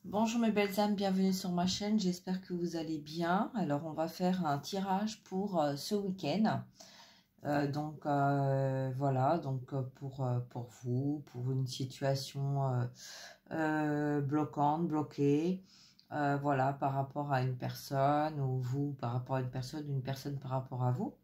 Bonjour mes belles âmes, bienvenue sur ma chaîne, j'espère que vous allez bien. Alors on va faire un tirage pour ce week-end. Voilà, pour vous, pour une situation bloquante, bloquée, voilà, par rapport à une personne, ou vous par rapport à une personne par rapport à vous.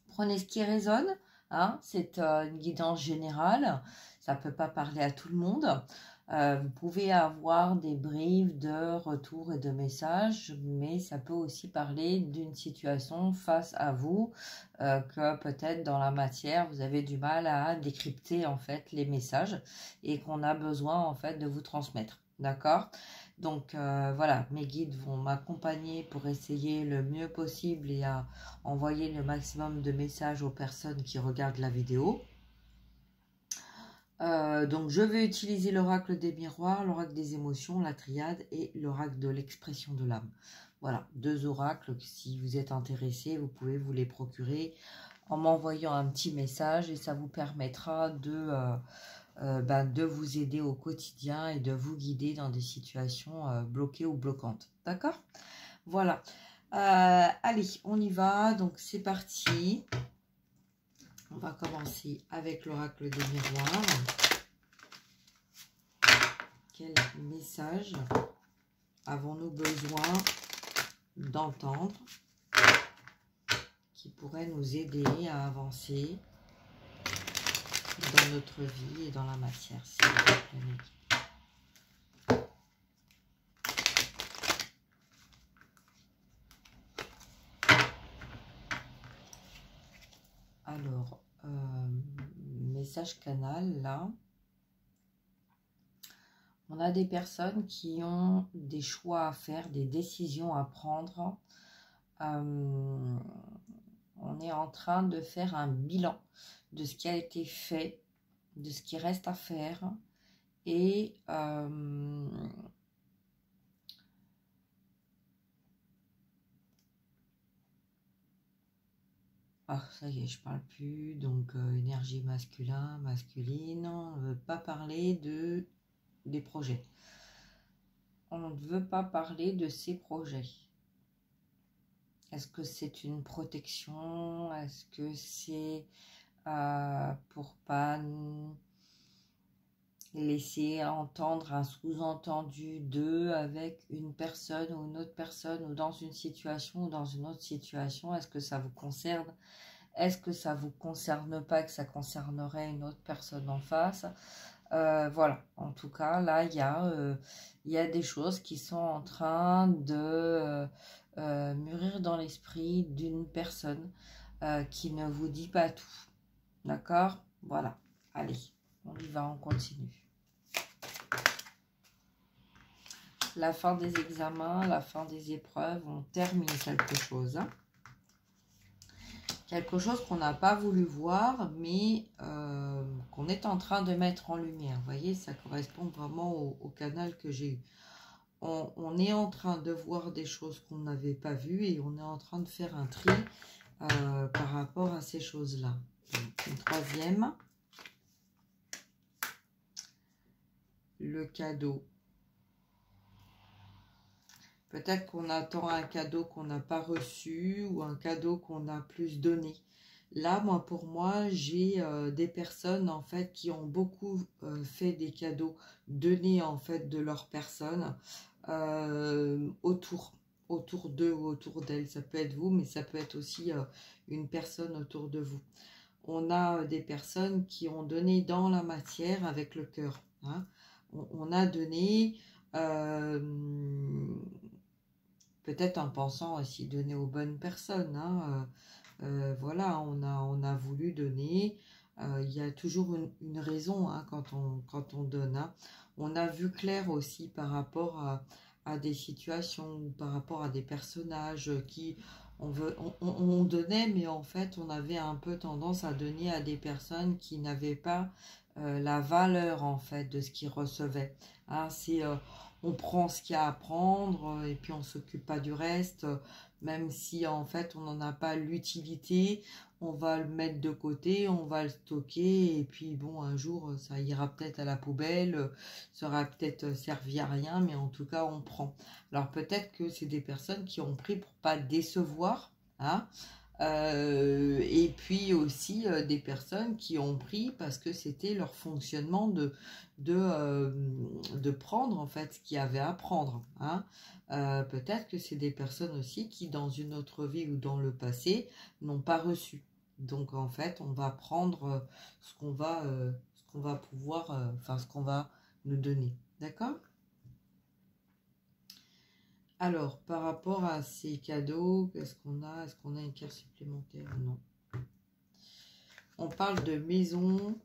Prenez ce qui résonne, hein, c'est une guidance générale, ça ne peut pas parler à tout le monde. Vous pouvez avoir des briefs de retours et de messages, mais ça peut aussi parler d'une situation face à vous, que peut-être dans la matière, vous avez du mal à décrypter en fait les messages et qu'on a besoin en fait de vous transmettre. D'accord? Donc voilà, mes guides vont m'accompagner pour essayer le mieux possible et à envoyer le maximum de messages aux personnes qui regardent la vidéo. Donc je vais utiliser l'oracle des miroirs, l'oracle des émotions, la triade et l'oracle de l'expression de l'âme. Voilà, deux oracles. Si vous êtes intéressé, vous pouvez vous les procurer en m'envoyant un petit message et ça vous permettra de vous aider au quotidien et de vous guider dans des situations bloquées ou bloquantes. D'accord? Voilà. Allez, on y va. Donc c'est parti. On va commencer avec l'oracle des miroirs. Quel message avons-nous besoin d'entendre qui pourrait nous aider à avancer dans notre vie et dans la matière, s'il vous plaît. Alors, message canal, là. On a des personnes qui ont des choix à faire, des décisions à prendre. On est en train de faire un bilan de ce qui a été fait, de ce qui reste à faire. Et ah, ça y est, je parle plus. Donc, énergie masculine. On ne veut pas parler des projets. On ne veut pas parler de ces projets. Est-ce que c'est une protection? Est-ce que c'est pour pas laisser entendre un sous-entendu d'eux avec une personne ou une autre personne ou dans une situation ou dans une autre situation? Est-ce que ça vous concerne? Est-ce que ça vous concerne pas, que ça concernerait une autre personne en face? Voilà, en tout cas, là, il y a des choses qui sont en train de mûrir dans l'esprit d'une personne qui ne vous dit pas tout. D'accord? Voilà. Allez, on y va, on continue. La fin des examens, la fin des épreuves, on termine quelque chose. Hein. Quelque chose qu'on n'a pas voulu voir, mais qu'on est en train de mettre en lumière. Vous voyez, ça correspond vraiment au canal que j'ai eu. On est en train de voir des choses qu'on n'avait pas vues et on est en train de faire un tri par rapport à ces choses-là. Une troisième. Le cadeau. Peut-être qu'on attend un cadeau qu'on n'a pas reçu ou un cadeau qu'on a plus donné. Là, pour moi, j'ai des personnes en fait qui ont beaucoup fait des cadeaux donnés en fait de leur personne autour d'eux ou autour d'elles. Ça peut être vous, mais ça peut être aussi une personne autour de vous. On a des personnes qui ont donné dans la matière avec le cœur. Hein. On a donné... peut-être en pensant aussi donner aux bonnes personnes. Hein. Voilà, on a voulu donner. Il y a toujours une raison hein, quand on donne. Hein. On a vu clair aussi par rapport à des situations ou par rapport à des personnages qui on donnait, mais en fait on avait un peu tendance à donner à des personnes qui n'avaient pas la valeur en fait de ce qu'ils recevaient. Hein, c'est on prend ce qu'il y a à prendre et puis on s'occupe pas du reste, même si en fait on n'en a pas l'utilité on va le mettre de côté, on va le stocker, et puis bon, un jour, ça ira peut-être à la poubelle, ça aura peut-être servi à rien, mais en tout cas, on prend. Alors peut-être que c'est des personnes qui ont pris pour pas décevoir, hein, et puis aussi des personnes qui ont pris parce que c'était leur fonctionnement de prendre en fait ce qu'il y avait à prendre, hein. Peut-être que c'est des personnes aussi qui dans une autre vie ou dans le passé n'ont pas reçu. Donc en fait on va prendre ce qu'on va pouvoir, enfin ce qu'on va nous donner. D'accord? Alors, par rapport à ces cadeaux, qu'est-ce qu'on a? Est-ce qu'on a une carte supplémentaire? Non. On parle de maison,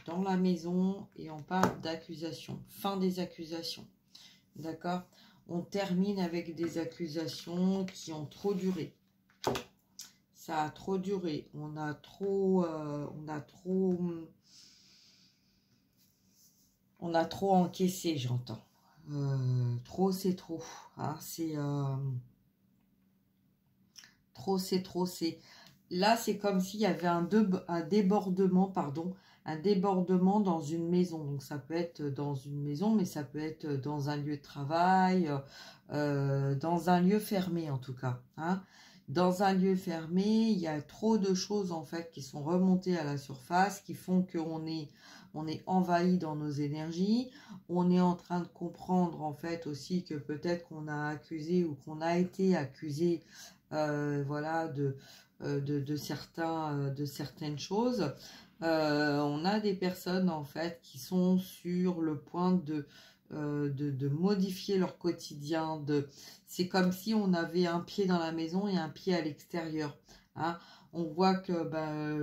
dans la maison, et on parle d'accusation. Fin des accusations. D'accord? On termine avec des accusations qui ont trop duré. Ça a trop duré. On a trop encaissé, j'entends. Trop, c'est trop. Hein, trop, c'est trop. Là, c'est comme s'il y avait un débordement, pardon, un débordement dans une maison. Donc, ça peut être dans une maison, mais ça peut être dans un lieu de travail, dans un lieu fermé, en tout cas. Hein. Dans un lieu fermé, il y a trop de choses, en fait, qui sont remontées à la surface, qui font qu'on est envahi dans nos énergies. On est en train de comprendre, en fait, aussi que peut-être qu'on a accusé ou qu'on a été accusé, voilà, de certaines choses. On a des personnes en fait qui sont sur le point de modifier leur quotidien. C'est comme si on avait un pied dans la maison et un pied à l'extérieur. Hein. On voit que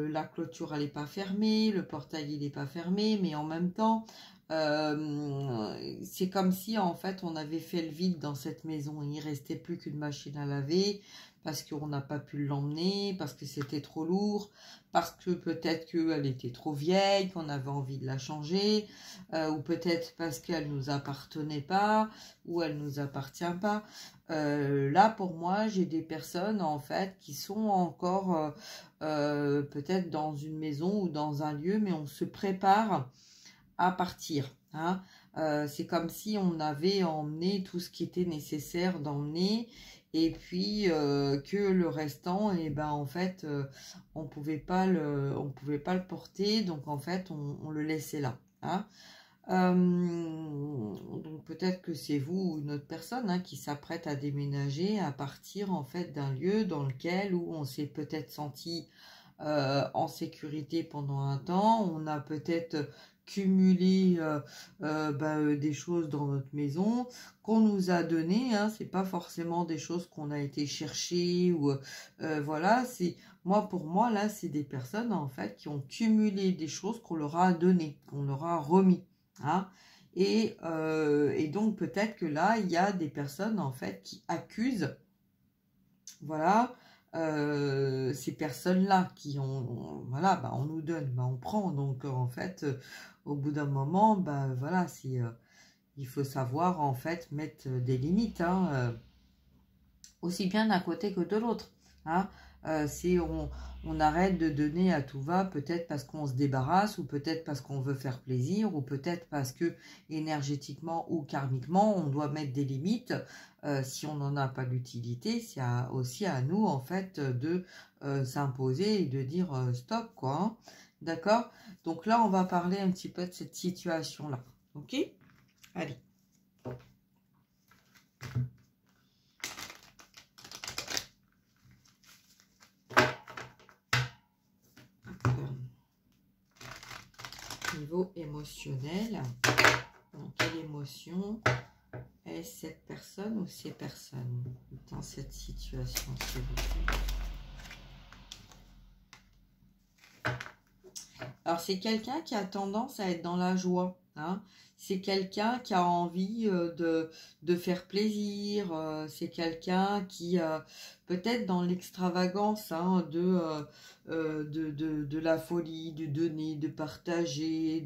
la clôture elle n'est pas fermée, le portail il n'est pas fermé, mais en même temps c'est comme si en fait on avait fait le vide dans cette maison. Il ne restait plus qu'une machine à laver, parce qu'on n'a pas pu l'emmener, parce que c'était trop lourd, parce que peut-être qu'elle était trop vieille, qu'on avait envie de la changer, ou peut-être parce qu'elle ne nous appartenait pas, ou elle ne nous appartient pas. Là, pour moi, j'ai des personnes, en fait, qui sont encore peut-être dans une maison ou dans un lieu, mais on se prépare à partir. Hein. C'est comme si on avait emmené tout ce qui était nécessaire d'emmener, et puis que le restant, et ben en fait, on pouvait pas le porter, donc en fait, on le laissait là. Hein. Donc peut-être que c'est vous ou une autre personne hein, qui s'apprête à déménager, à partir en fait d'un lieu dans lequel où on s'est peut-être senti en sécurité pendant un temps, on a peut-être cumulé des choses dans notre maison qu'on nous a donné, hein, c'est pas forcément des choses qu'on a été chercher ou voilà, c'est pour moi là c'est des personnes en fait qui ont cumulé des choses qu'on leur a donné, qu'on leur a remis. Hein, et donc peut-être que là il y a des personnes en fait qui accusent, voilà, ces personnes-là qui ont, voilà, on nous donne, on prend, donc en fait, au bout d'un moment, voilà, il faut savoir en fait mettre des limites, hein, aussi bien d'un côté que de l'autre, hein. On arrête de donner à tout va, peut-être parce qu'on se débarrasse, ou peut-être parce qu'on veut faire plaisir, ou peut-être parce que énergétiquement ou karmiquement, on doit mettre des limites. Si on n'en a pas l'utilité, c'est aussi à nous, en fait, de s'imposer et de dire stop, quoi. Hein. D'accord? Donc là, on va parler un petit peu de cette situation-là. Ok? Allez. Niveau émotionnel, dans quelle émotion est cette personne ou ces personnes dans cette situation, s'il vous plaît? Alors, c'est quelqu'un qui a tendance à être dans la joie. Hein. C'est quelqu'un qui a envie de faire plaisir. C'est quelqu'un qui, peut-être dans l'extravagance hein, de la folie, de donner, de partager.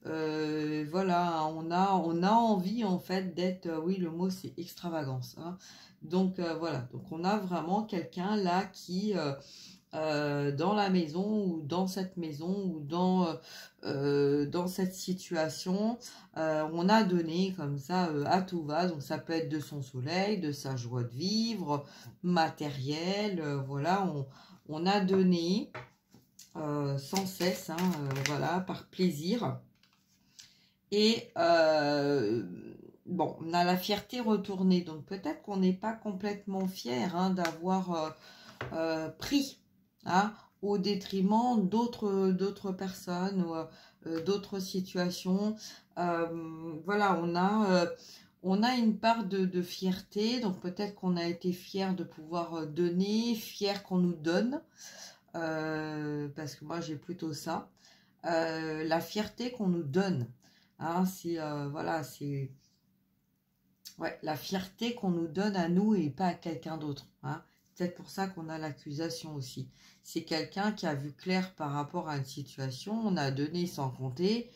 Voilà, on a envie en fait d'être, oui, le mot c'est extravagance. Hein. Donc, voilà, donc on a vraiment quelqu'un là qui dans la maison ou dans cette maison ou dans cette situation. On a donné comme ça à tout va, donc ça peut être de son soleil, de sa joie de vivre, matériel, voilà, on a donné sans cesse, hein, voilà, par plaisir. Et bon, on a la fierté retournée, donc peut-être qu'on n'est pas complètement fier, hein, d'avoir pris, hein, au détriment d'autres personnes ou d'autres situations. Voilà, on a une part de fierté, donc peut-être qu'on a été fier de pouvoir donner, fier qu'on nous donne, parce que moi j'ai plutôt ça, la fierté qu'on nous donne, hein, c'est voilà, c'est ouais, la fierté qu'on nous donne à nous et pas à quelqu'un d'autre, hein. Peut-être pour ça qu'on a l'accusation aussi. C'est quelqu'un qui a vu clair par rapport à une situation, on a donné sans compter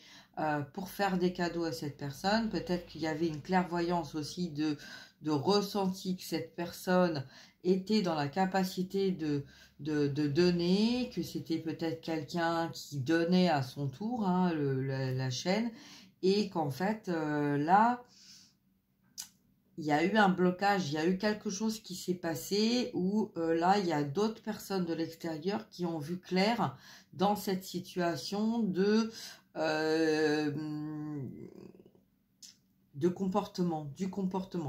pour faire des cadeaux à cette personne. Peut-être qu'il y avait une clairvoyance aussi de ressenti que cette personne était dans la capacité de donner, que c'était peut-être quelqu'un qui donnait à son tour, hein, la chaîne, et qu'en fait, là, il y a eu un blocage, il y a eu quelque chose qui s'est passé où là, il y a d'autres personnes de l'extérieur qui ont vu clair dans cette situation euh, du comportement,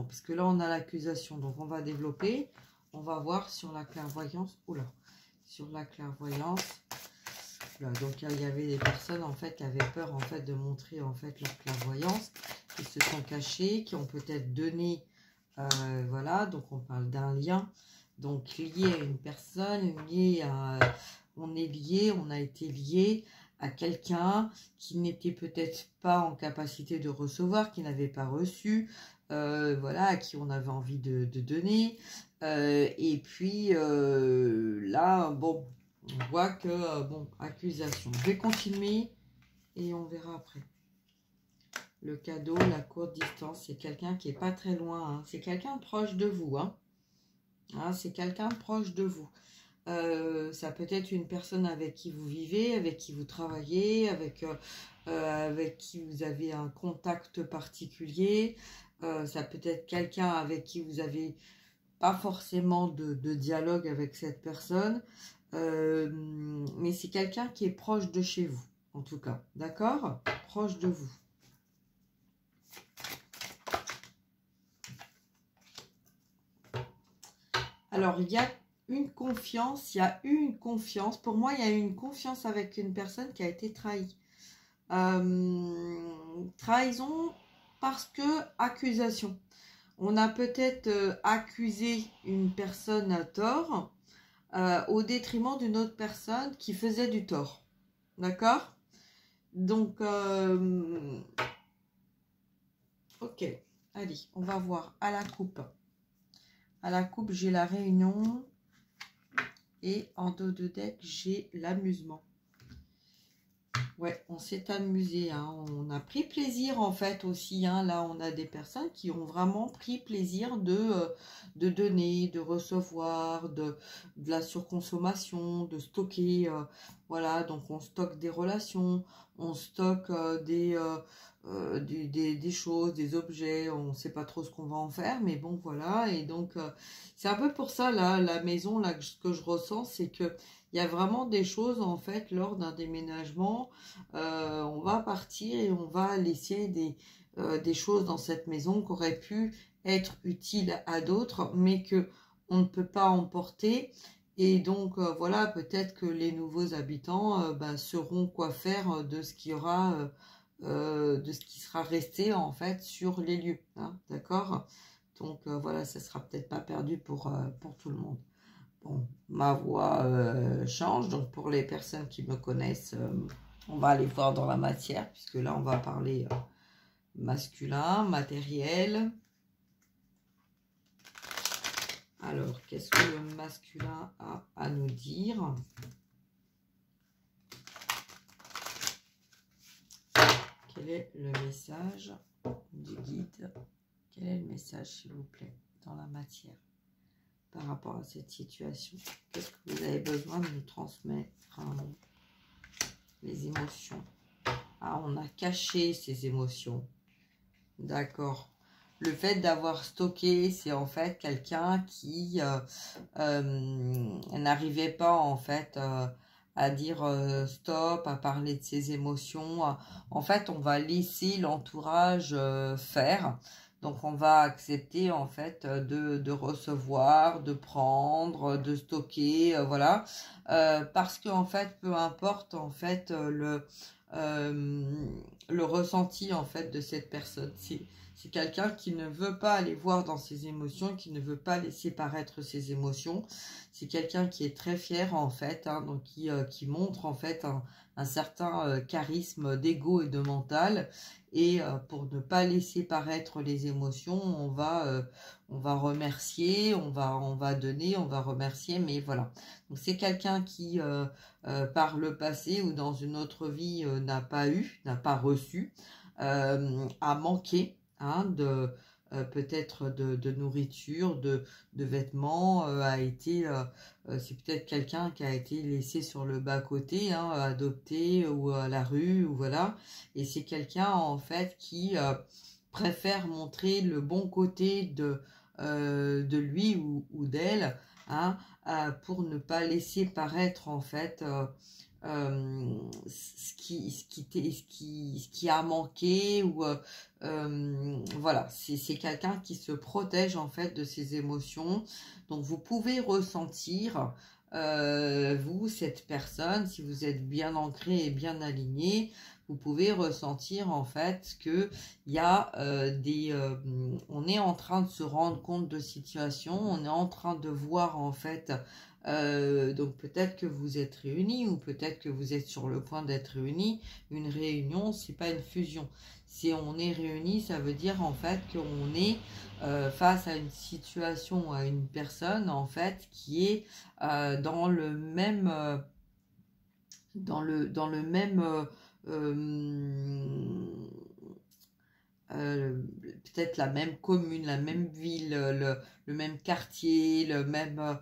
parce que là, on a l'accusation, donc on va développer, on va voir sur la clairvoyance, oula, sur la clairvoyance. Là, donc il y avait des personnes en fait qui avaient peur en fait de montrer en fait leur clairvoyance, qui se sont cachés, qui ont peut-être donné, voilà, donc on parle d'un lien, donc lié à une personne, lié à, on est lié, on a été lié à quelqu'un qui n'était peut-être pas en capacité de recevoir, qui n'avait pas reçu, voilà, à qui on avait envie de donner, et puis là, bon, on voit que, bon, accusation. Je vais continuer et on verra après. Le cadeau, la courte distance, c'est quelqu'un qui est pas très loin, hein. C'est quelqu'un de proche de vous, hein. Hein, c'est quelqu'un de proche de vous. Ça peut être une personne avec qui vous vivez, avec qui vous travaillez, avec qui vous avez un contact particulier. Ça peut être quelqu'un avec qui vous avez pas forcément de dialogue avec cette personne. Mais c'est quelqu'un qui est proche de chez vous, en tout cas, d'accord? Proche de vous. Alors, il y a une confiance, il y a eu une confiance. Pour moi, il y a eu une confiance avec une personne qui a été trahie. Trahison parce que accusation. On a peut-être accusé une personne à tort, au détriment d'une autre personne qui faisait du tort. D'accord? Donc, ok. Allez, on va voir à la coupe. À la coupe, j'ai la réunion. Et en dos de deck, j'ai l'amusement. Ouais, on s'est amusé, hein. On a pris plaisir en fait aussi, hein. Là, on a des personnes qui ont vraiment pris plaisir de donner, de recevoir, de la surconsommation, de stocker. Voilà, donc on stocke des relations, on stocke des choses, des objets. On ne sait pas trop ce qu'on va en faire, mais bon, voilà. Et donc, c'est un peu pour ça, là, la maison, là, que je ressens, c'est que il y a vraiment des choses, en fait, lors d'un déménagement, on va partir et on va laisser des choses dans cette maison qui auraient pu être utiles à d'autres, mais que on ne peut pas emporter. Et donc, voilà, peut-être que les nouveaux habitants sauront quoi faire de ce qui aura, de ce qui sera resté, en fait, sur les lieux, hein, d'accord? Donc, voilà, ça sera peut-être pas perdu pour tout le monde. Bon, ma voix change, donc pour les personnes qui me connaissent, on va aller voir dans la matière, puisque là on va parler masculin, matériel. Alors, qu'est-ce que le masculin a à nous dire? Quel est le message du guide? Quel est le message, s'il vous plaît, dans la matière? par rapport à cette situation? Qu'est-ce que vous avez besoin de nous transmettre, hein, les émotions? Ah, on a caché ces émotions. D'accord. Le fait d'avoir stocké, c'est en fait quelqu'un qui n'arrivait pas en fait à dire stop, à parler de ses émotions. En fait, on va laisser l'entourage faire. Donc, on va accepter en fait de recevoir, de prendre, de stocker, voilà. Parce que en fait, peu importe en fait le ressenti en fait de cette personne. C'est quelqu'un qui ne veut pas aller voir dans ses émotions, qui ne veut pas laisser paraître ses émotions. C'est quelqu'un qui est très fier en fait, hein, donc qui montre en fait un certain charisme d'ego et de mental. Et pour ne pas laisser paraître les émotions, on va remercier, on va donner, on va remercier, mais voilà. Donc c'est quelqu'un qui par le passé ou dans une autre vie n'a pas reçu, a manqué, hein, peut-être de nourriture, de vêtements, c'est peut-être quelqu'un qui a été laissé sur le bas-côté, hein, adopté ou à la rue, ou voilà. Et c'est quelqu'un en fait qui préfère montrer le bon côté de lui ou d'elle, hein, pour ne pas laisser paraître en fait ce qui a manqué, ou voilà, c'est quelqu'un qui se protège en fait de ses émotions. Donc vous pouvez ressentir, vous, cette personne, si vous êtes bien ancré et bien aligné, vous pouvez ressentir en fait que il y a on est en train de se rendre compte de situations, on est en train de voir en fait. Donc peut-être que vous êtes réunis, ou peut-être que vous êtes sur le point d'être réunis. Une réunion, c'est pas une fusion. Si on est réunis, ça veut dire en fait qu'on est face à une situation, à une personne en fait qui est dans le même peut-être la même commune, la même ville, le même quartier, le même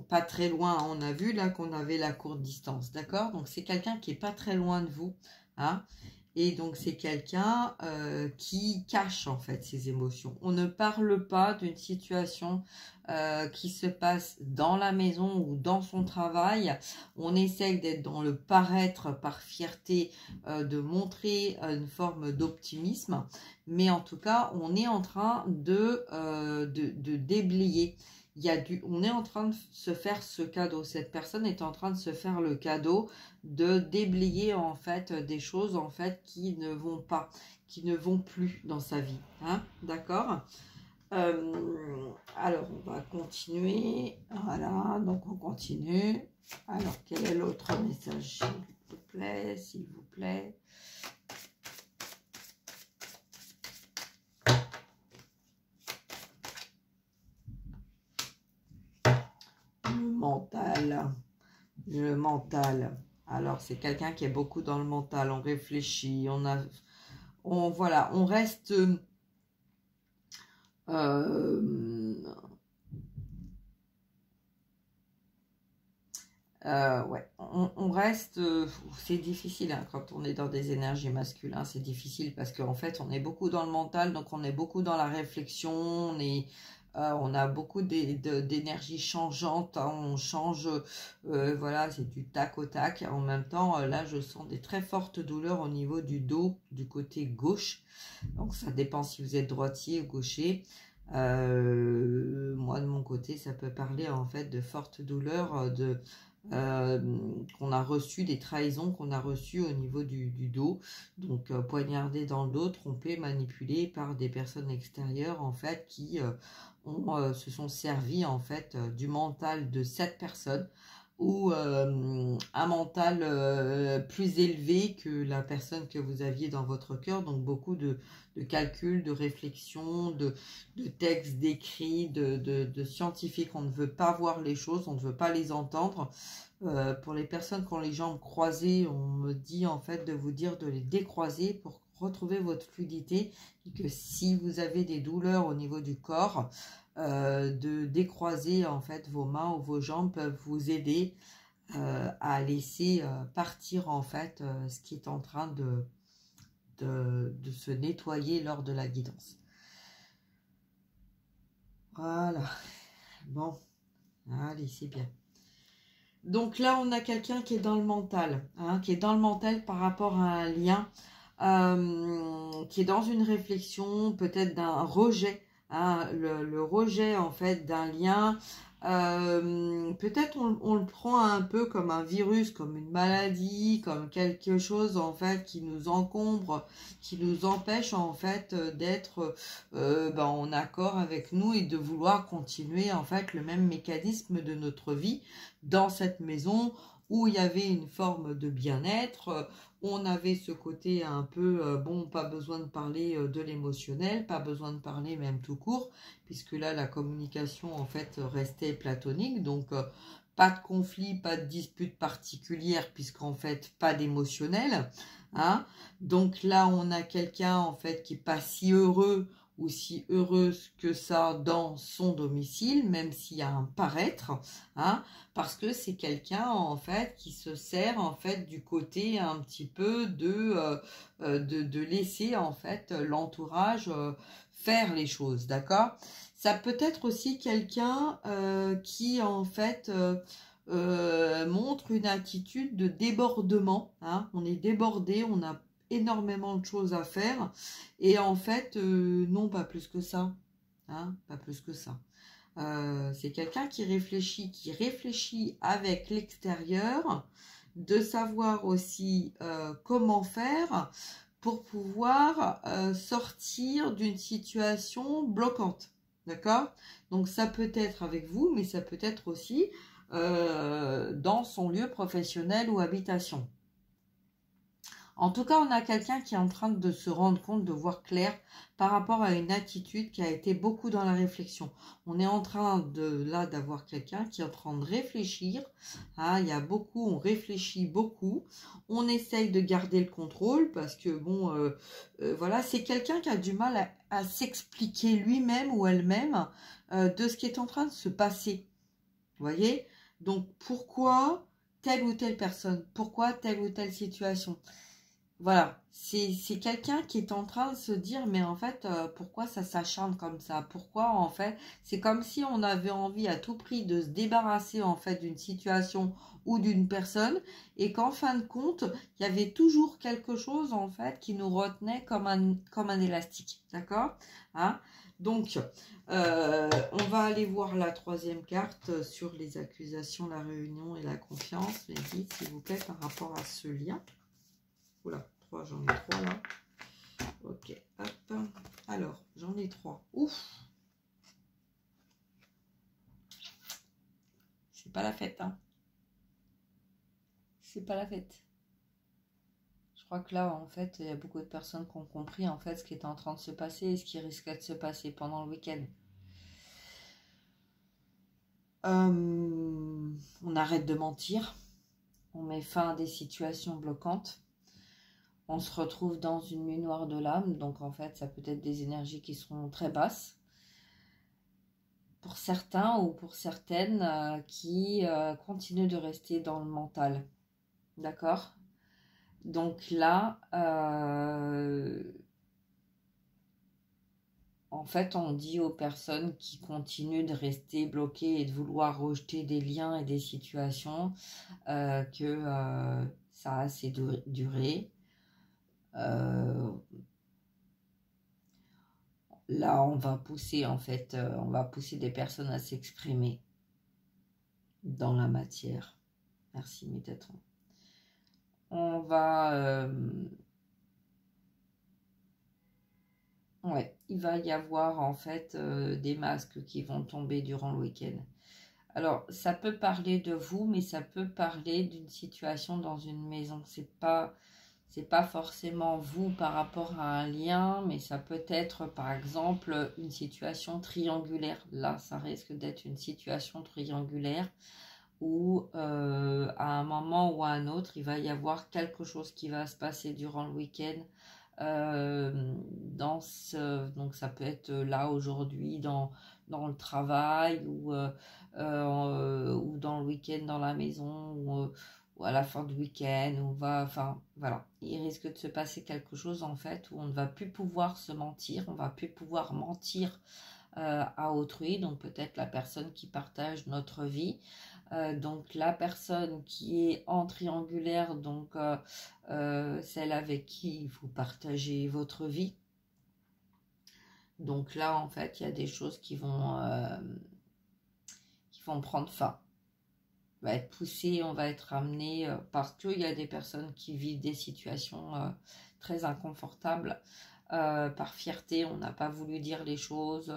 pas très loin. On a vu là qu'on avait la courte distance, d'accord? Donc c'est quelqu'un qui est pas très loin de vous, hein? Et donc c'est quelqu'un qui cache en fait ses émotions. On ne parle pas d'une situation qui se passe dans la maison ou dans son travail. On essaye d'être dans le paraître par fierté, de montrer une forme d'optimisme. Mais en tout cas, on est en train de déblayer. On est en train de se faire ce cadeau. Cette personne est en train de se faire le cadeau de déblayer en fait des choses en fait qui ne vont pas, qui ne vont plus dans sa vie, hein, d'accord? Alors on va continuer, voilà, donc on continue. Alors quel est l'autre message, s'il vous plaît? Le mental. Alors c'est quelqu'un qui est beaucoup dans le mental. On réfléchit, voilà, on reste ouais, on reste, c'est difficile, hein, quand on est dans des énergies masculines, c'est difficile parce qu'en fait on est beaucoup dans le mental, donc on est beaucoup dans la réflexion, on a beaucoup d'énergie changeante, hein, on change, voilà, c'est du tac au tac. En même temps, là je sens des très fortes douleurs au niveau du dos, du côté gauche, donc ça dépend si vous êtes droitier ou gaucher. Moi de mon côté ça peut parler en fait de fortes douleurs, qu'on a reçu, des trahisons qu'on a reçues au niveau du dos, donc poignardé dans le dos, trompé, manipulé par des personnes extérieures en fait qui se sont servis en fait du mental de cette personne, ou un mental plus élevé que la personne que vous aviez dans votre cœur, donc beaucoup de calculs, de réflexions, de textes, d'écrits, de scientifiques. On ne veut pas voir les choses, on ne veut pas les entendre. Pour les personnes qui ont les jambes croisées, on me dit en fait de vous dire de les décroiser pour retrouver votre fluidité et que si vous avez des douleurs au niveau du corps, de décroiser en fait vos mains ou vos jambes peuvent vous aider à laisser partir en fait ce qui est en train de se nettoyer lors de la guidance. Voilà. Bon, allez, c'est bien. Donc là, on a quelqu'un qui est dans le mental, hein, qui est dans le mental par rapport à un lien, qui est dans une réflexion, peut-être d'un rejet, hein, le rejet en fait d'un lien. Peut-être on le prend un peu comme un virus, comme une maladie, comme quelque chose en fait qui nous encombre, qui nous empêche en fait d'être en accord avec nous et de vouloir continuer en fait le même mécanisme de notre vie dans cette maison où il y avait une forme de bien-être. On avait ce côté un peu, bon, pas besoin de parler de l'émotionnel, pas besoin de parler même tout court, puisque là, la communication, en fait, restait platonique. Donc, pas de conflit, pas de dispute particulière, puisqu'en fait, pas d'émotionnel. Hein. Donc là, on a quelqu'un, en fait, qui n'est pas si heureux ou si heureuse que ça dans son domicile, même s'il y a un paraître, hein, parce que c'est quelqu'un en fait qui se sert en fait du côté un petit peu de laisser en fait l'entourage faire les choses, d'accord? Ça peut être aussi quelqu'un qui en fait montre une attitude de débordement, hein, on est débordé, on a énormément de choses à faire et en fait non, pas plus que ça, hein, pas plus que ça. C'est quelqu'un qui réfléchit avec l'extérieur, de savoir aussi comment faire pour pouvoir sortir d'une situation bloquante, d'accord? Donc ça peut être avec vous, mais ça peut être aussi dans son lieu professionnel ou habitation. En tout cas, on a quelqu'un qui est en train de se rendre compte, de voir clair par rapport à une attitude qui a été beaucoup dans la réflexion. On est en train d'avoir quelqu'un qui est en train de réfléchir. Hein, il y a beaucoup, on réfléchit beaucoup. On essaye de garder le contrôle parce que, bon, voilà, c'est quelqu'un qui a du mal à s'expliquer lui-même ou elle-même de ce qui est en train de se passer. Vous voyez? Donc, pourquoi telle ou telle personne? Pourquoi telle ou telle situation? Voilà, c'est quelqu'un qui est en train de se dire, mais en fait, pourquoi ça s'acharne comme ça? Pourquoi, en fait, c'est comme si on avait envie à tout prix de se débarrasser, en fait, d'une situation ou d'une personne, et qu'en fin de compte, il y avait toujours quelque chose, en fait, qui nous retenait comme un élastique, d'accord? Hein? Donc, on va aller voir la troisième carte sur les accusations, la réunion et la confiance. Mais dites, s'il vous plaît, par rapport à ce lien. Oula, 3, j'en ai 3 là. Ok, hop. Alors, j'en ai 3. Ouf. C'est pas la fête, hein. C'est pas la fête. Je crois que là, en fait, il y a beaucoup de personnes qui ont compris, en fait, ce qui était en train de se passer et ce qui risquait de se passer pendant le week-end. On arrête de mentir. On met fin à des situations bloquantes. On se retrouve dans une nuit noire de l'âme. Donc, en fait, ça peut être des énergies qui seront très basses. Pour certains ou pour certaines qui continuent de rester dans le mental. D'accord? Donc là, en fait, on dit aux personnes qui continuent de rester bloquées et de vouloir rejeter des liens et des situations que ça a assez duré. Là, on va pousser, en fait, on va pousser des personnes à s'exprimer dans la matière. Merci, Métatron. On va... ouais, il va y avoir, en fait, des masques qui vont tomber durant le week-end. Alors, ça peut parler de vous, mais ça peut parler d'une situation dans une maison. C'est pas forcément vous par rapport à un lien, mais ça peut être par exemple une situation triangulaire. Là, ça risque d'être une situation triangulaire où à un moment ou à un autre, il va y avoir quelque chose qui va se passer durant le week-end Donc ça peut être là aujourd'hui dans le travail ou dans le week-end dans la maison ou à la fin du week-end, enfin voilà, il risque de se passer quelque chose en fait où on ne va plus pouvoir se mentir, on va plus pouvoir mentir à autrui, donc peut-être la personne qui partage notre vie, donc la personne qui est en triangulaire, donc celle avec qui vous partagez votre vie. Donc là en fait il y a des choses qui vont prendre fin. On va être poussé, on va être amené parce qu'il y a des personnes qui vivent des situations très inconfortables. Par fierté, on n'a pas voulu dire les choses.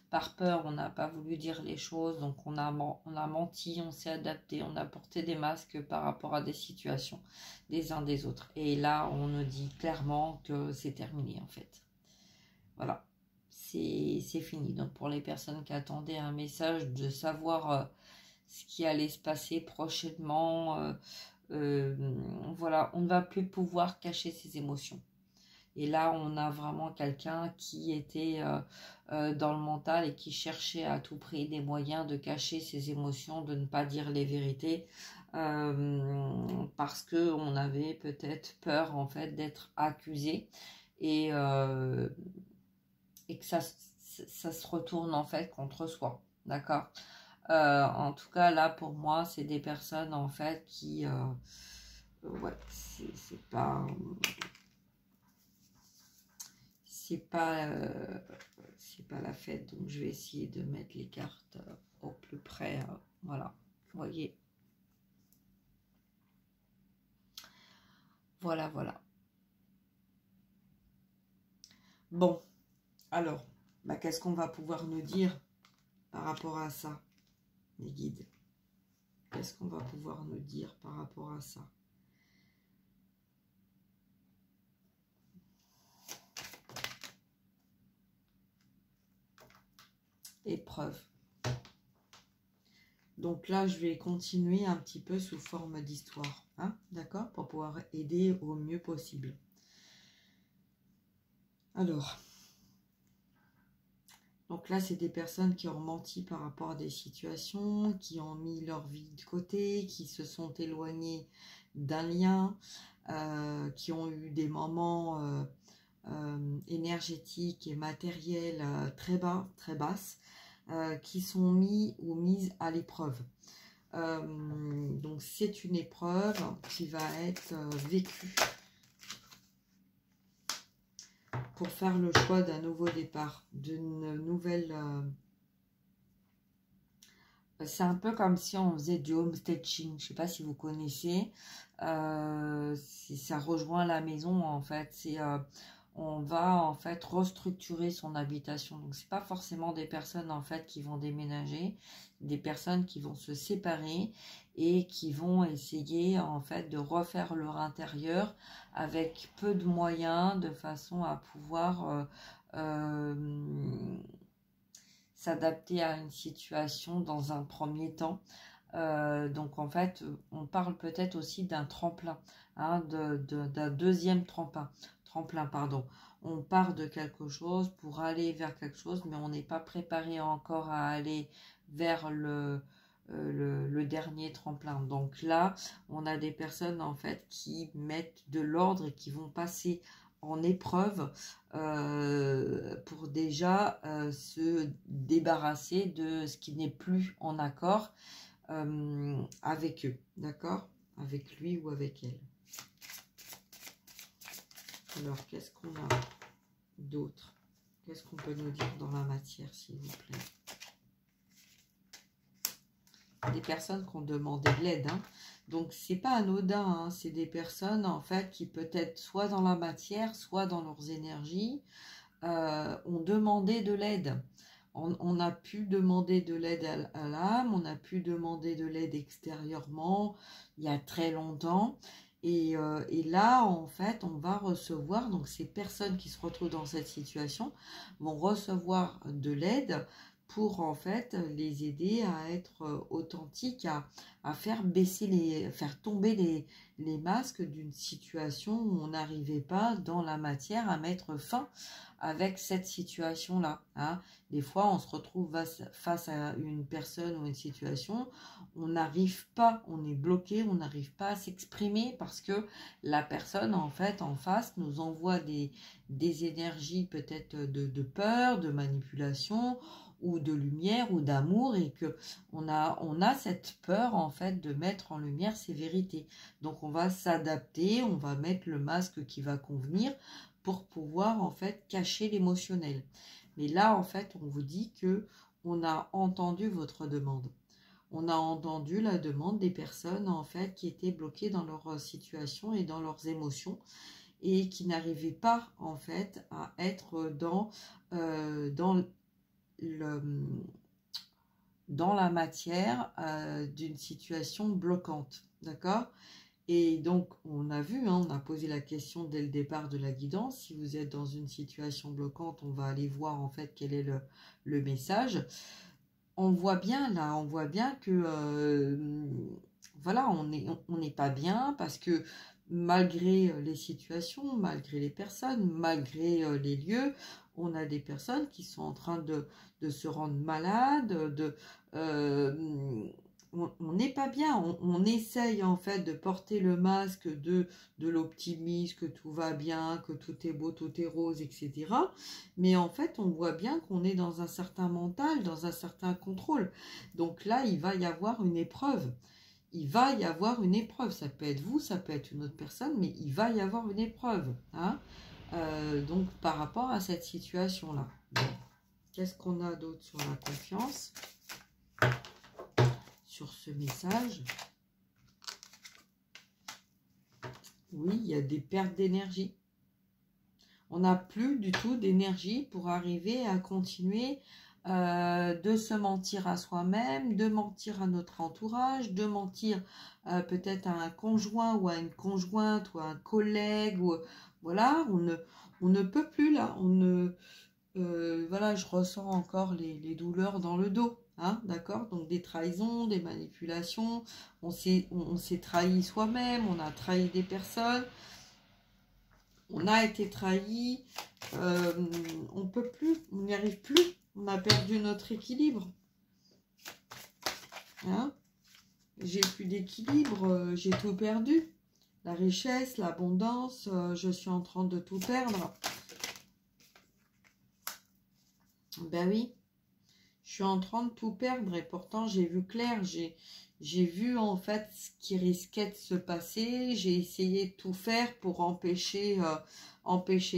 Par peur, on n'a pas voulu dire les choses. Donc on a menti, on s'est adapté, on a porté des masques par rapport à des situations des uns des autres. Et là, on nous dit clairement que c'est terminé en fait. Voilà, c'est fini. Donc pour les personnes qui attendaient un message de savoir ce qui allait se passer prochainement, voilà, on ne va plus pouvoir cacher ses émotions. Et là, on a vraiment quelqu'un qui était dans le mental et qui cherchait à tout prix des moyens de cacher ses émotions, de ne pas dire les vérités, parce qu'on avait peut-être peur en fait d'être accusé et que ça se retourne en fait contre soi, d'accord. En tout cas, là, pour moi, c'est des personnes, en fait, qui... ouais, c'est pas... C'est pas la fête. Donc, je vais essayer de mettre les cartes au plus près. Voilà, vous voyez. Voilà, voilà. Bon, alors, qu'est-ce qu'on va pouvoir nous dire par rapport à ça, les guides? Qu'est-ce qu'on va pouvoir nous dire par rapport à ça? Épreuve. Donc là, je vais continuer un petit peu sous forme d'histoire, hein, d'accord, pour pouvoir aider au mieux possible. Alors, donc là, c'est des personnes qui ont menti par rapport à des situations, qui ont mis leur vie de côté, qui se sont éloignées d'un lien, qui ont eu des moments énergétiques et matériels très basses, qui sont mis ou mises à l'épreuve. Donc c'est une épreuve qui va être vécue pour faire le choix d'un nouveau départ, d'une nouvelle... c'est un peu comme si on faisait du homesteading, je ne sais pas si vous connaissez, ça rejoint la maison en fait, on va en fait restructurer son habitation. Donc c'est pas forcément des personnes en fait qui vont déménager, des personnes qui vont se séparer et qui vont essayer en fait de refaire leur intérieur avec peu de moyens, de façon à pouvoir s'adapter à une situation dans un premier temps. Donc en fait, on parle peut-être aussi d'un tremplin, hein, d'un deuxième tremplin, pardon. On part de quelque chose pour aller vers quelque chose, mais on n'est pas préparé encore à aller vers le dernier tremplin. Donc là, on a des personnes en fait qui mettent de l'ordre et qui vont passer en épreuve pour déjà se débarrasser de ce qui n'est plus en accord avec eux, d'accord, avec lui ou avec elle. Alors, qu'est-ce qu'on a d'autre? Qu'est-ce qu'on peut nous dire dans la matière, s'il vous plaît? Des personnes qui ont demandé de l'aide, hein. Donc, c'est pas anodin, hein. C'est des personnes, en fait, qui peut-être soit dans la matière, soit dans leurs énergies, ont demandé de l'aide. On a pu demander de l'aide à l'âme, on a pu demander de l'aide extérieurement, il y a très longtemps. Et là, en fait, on va recevoir, donc ces personnes qui se retrouvent dans cette situation vont recevoir de l'aide pour, en fait, les aider à être authentiques, à faire tomber les masques d'une situation où on n'arrivait pas dans la matière à mettre fin avec cette situation-là. Hein. Des fois, on se retrouve face à une personne ou une situation, on n'arrive pas, on est bloqué, on n'arrive pas à s'exprimer parce que la personne, en fait, en face, nous envoie des énergies peut-être de peur, de manipulation, ou de lumière, ou d'amour, et que on a cette peur, en fait, de mettre en lumière ces vérités. Donc, on va s'adapter, on va mettre le masque qui va convenir, pour pouvoir en fait cacher l'émotionnel. Mais là en fait on vous dit que on a entendu votre demande. On a entendu la demande des personnes en fait qui étaient bloquées dans leur situation et dans leurs émotions et qui n'arrivaient pas en fait à être dans la matière d'une situation bloquante. D'accord ? Et donc, on a vu, hein, on a posé la question dès le départ de la guidance. Si vous êtes dans une situation bloquante, on va aller voir en fait quel est le message. On voit bien là, on voit bien que voilà, on n'est pas bien parce que malgré les situations, malgré les personnes, malgré les lieux, on a des personnes qui sont en train de se rendre malades, on n'est pas bien, on essaye en fait de porter le masque de l'optimisme, que tout va bien, que tout est beau, tout est rose, etc. Mais en fait, on voit bien qu'on est dans un certain mental, dans un certain contrôle. Donc là, il va y avoir une épreuve. Il va y avoir une épreuve. Ça peut être vous, ça peut être une autre personne, mais il va y avoir une épreuve. Hein, donc par rapport à cette situation-là. Bon. Qu'est-ce qu'on a d'autre sur la confiance ? Sur ce message, oui, il y a des pertes d'énergie. On n'a plus du tout d'énergie pour arriver à continuer de se mentir à soi-même, de mentir à notre entourage, de mentir peut-être à un conjoint ou à une conjointe ou à un collègue. Ou, voilà, on ne peut plus là. Voilà, je ressens encore les douleurs dans le dos. Hein, d'accord, donc des trahisons, des manipulations, on s'est trahi soi-même, on a trahi des personnes, on a été trahi, on peut plus, on n'y arrive plus, on a perdu notre équilibre. Hein, j'ai plus d'équilibre, j'ai tout perdu, la richesse, l'abondance, je suis en train de tout perdre. Ben oui. Je suis en train de tout perdre et pourtant j'ai vu clair, j'ai vu en fait ce qui risquait de se passer, j'ai essayé de tout faire pour empêcher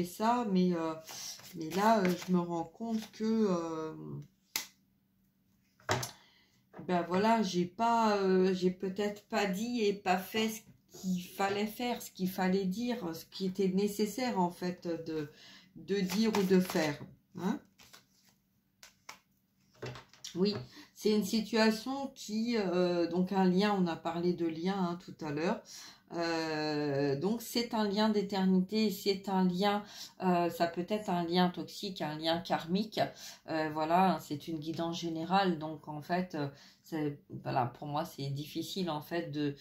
ça, mais là je me rends compte que ben voilà, j'ai peut-être pas dit et pas fait ce qu'il fallait faire, ce qu'il fallait dire, ce qui était nécessaire en fait de dire ou de faire. Hein? Oui, c'est une situation qui, donc un lien, on a parlé de lien hein, tout à l'heure, donc c'est un lien d'éternité, c'est un lien, ça peut être un lien toxique, un lien karmique, voilà, c'est une guidance générale, donc en fait, voilà, pour moi c'est difficile en fait de,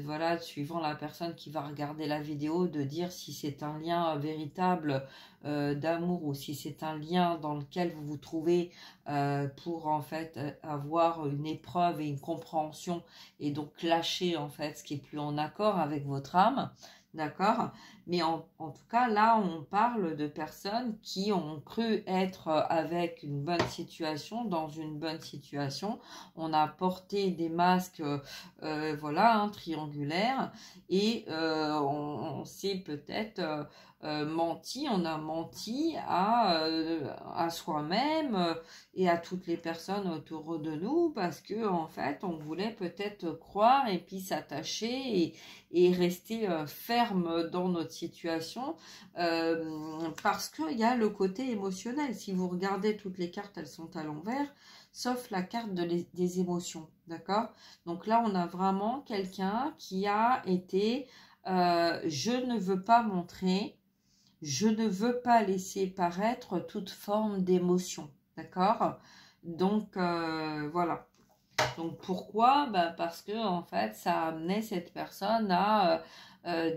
voilà, suivant la personne qui va regarder la vidéo, de dire si c'est un lien véritable d'amour ou si c'est un lien dans lequel vous vous trouvez pour en fait avoir une épreuve et une compréhension et donc lâcher en fait ce qui est plus en accord avec votre âme, d'accord, mais en tout cas là on parle de personnes qui ont cru être avec une bonne situation, dans une bonne situation, on a porté des masques voilà, hein, triangulaires et on s'est peut-être menti, on a menti à soi-même et à toutes les personnes autour de nous parce que en fait on voulait peut-être croire et puis s'attacher et rester ferme dans notre situation parce qu'il y a le côté émotionnel. Si vous regardez toutes les cartes, elles sont à l'envers sauf la carte des émotions, d'accord? Donc là on a vraiment quelqu'un qui a été je ne veux pas montrer, je ne veux pas laisser paraître toute forme d'émotion, d'accord? Donc, voilà. Donc pourquoi? Bah parce que en fait, ça a amené cette personne à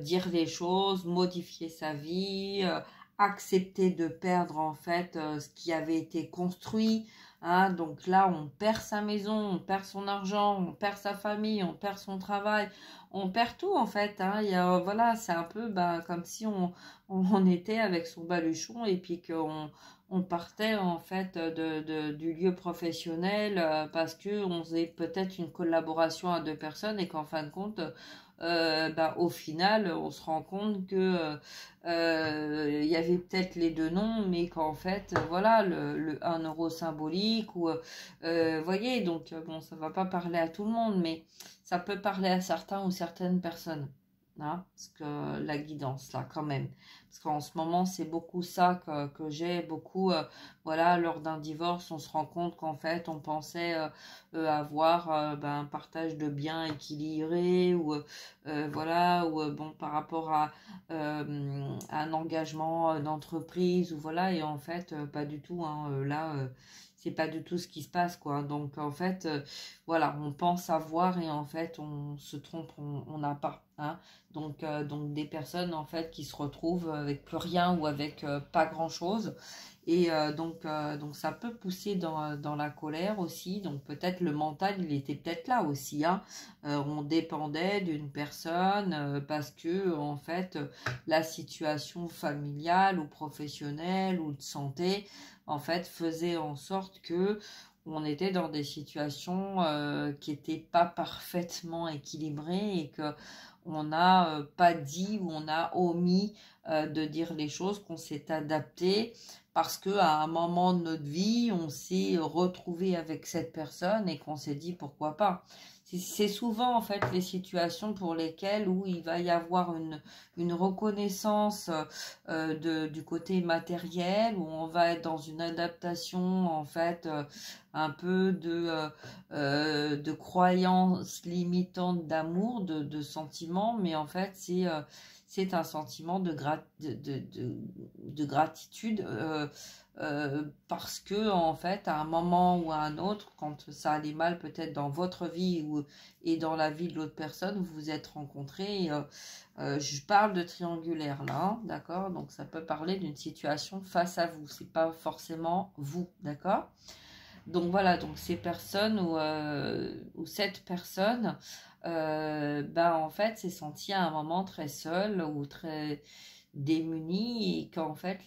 dire les choses, modifier sa vie, accepter de perdre en fait ce qui avait été construit. Hein. Donc là, on perd sa maison, on perd son argent, on perd sa famille, on perd son travail, on perd tout en fait. Hein. Il y a, voilà, c'est un peu bah, comme si on était avec son baluchon et puis qu'on partait en fait du lieu professionnel parce que on faisait peut-être une collaboration à deux personnes et qu'en fin de compte, bah, au final, on se rend compte que il y avait peut-être les deux noms, mais qu'en fait, voilà, le 1 € symbolique ou, voyez, donc bon, ça va pas parler à tout le monde, mais ça peut parler à certains ou certaines personnes. Hein, parce que la guidance là quand même parce qu'en ce moment c'est beaucoup ça que j'ai beaucoup voilà lors d'un divorce on se rend compte qu'en fait on pensait avoir ben, un partage de biens équilibré ou voilà ou bon par rapport à un engagement d'entreprise ou voilà et en fait pas du tout hein, là c'est pas du tout ce qui se passe quoi donc en fait voilà on pense avoir et en fait on se trompe on n'a pas hein. Donc des personnes en fait qui se retrouvent avec plus rien ou avec pas grand chose et donc ça peut pousser dans la colère aussi donc peut-être le mental il était peut-être là aussi hein. On dépendait d'une personne parce que en fait la situation familiale ou professionnelle ou de santé en fait faisait en sorte que on était dans des situations qui n'étaient pas parfaitement équilibrées et que on n'a pas dit ou on a omis de dire les choses, qu'on s'est adapté parce que à un moment de notre vie, on s'est retrouvé avec cette personne et qu'on s'est dit pourquoi pas. C'est souvent en fait les situations pour lesquelles où il va y avoir une reconnaissance du côté matériel, où on va être dans une adaptation en fait un peu de croyances limitantes d'amour, de sentiments, mais en fait c'est un sentiment de gratitude parce que en fait à un moment ou à un autre quand ça allait mal peut-être dans votre vie et dans la vie de l'autre personne vous vous êtes rencontrés je parle de triangulaire là hein, d'accord donc ça peut parler d'une situation face à vous c'est pas forcément vous d'accord donc voilà donc ces personnes ou cette personne bah en fait s'est sentie à un moment très seule ou très démunis et qu'en fait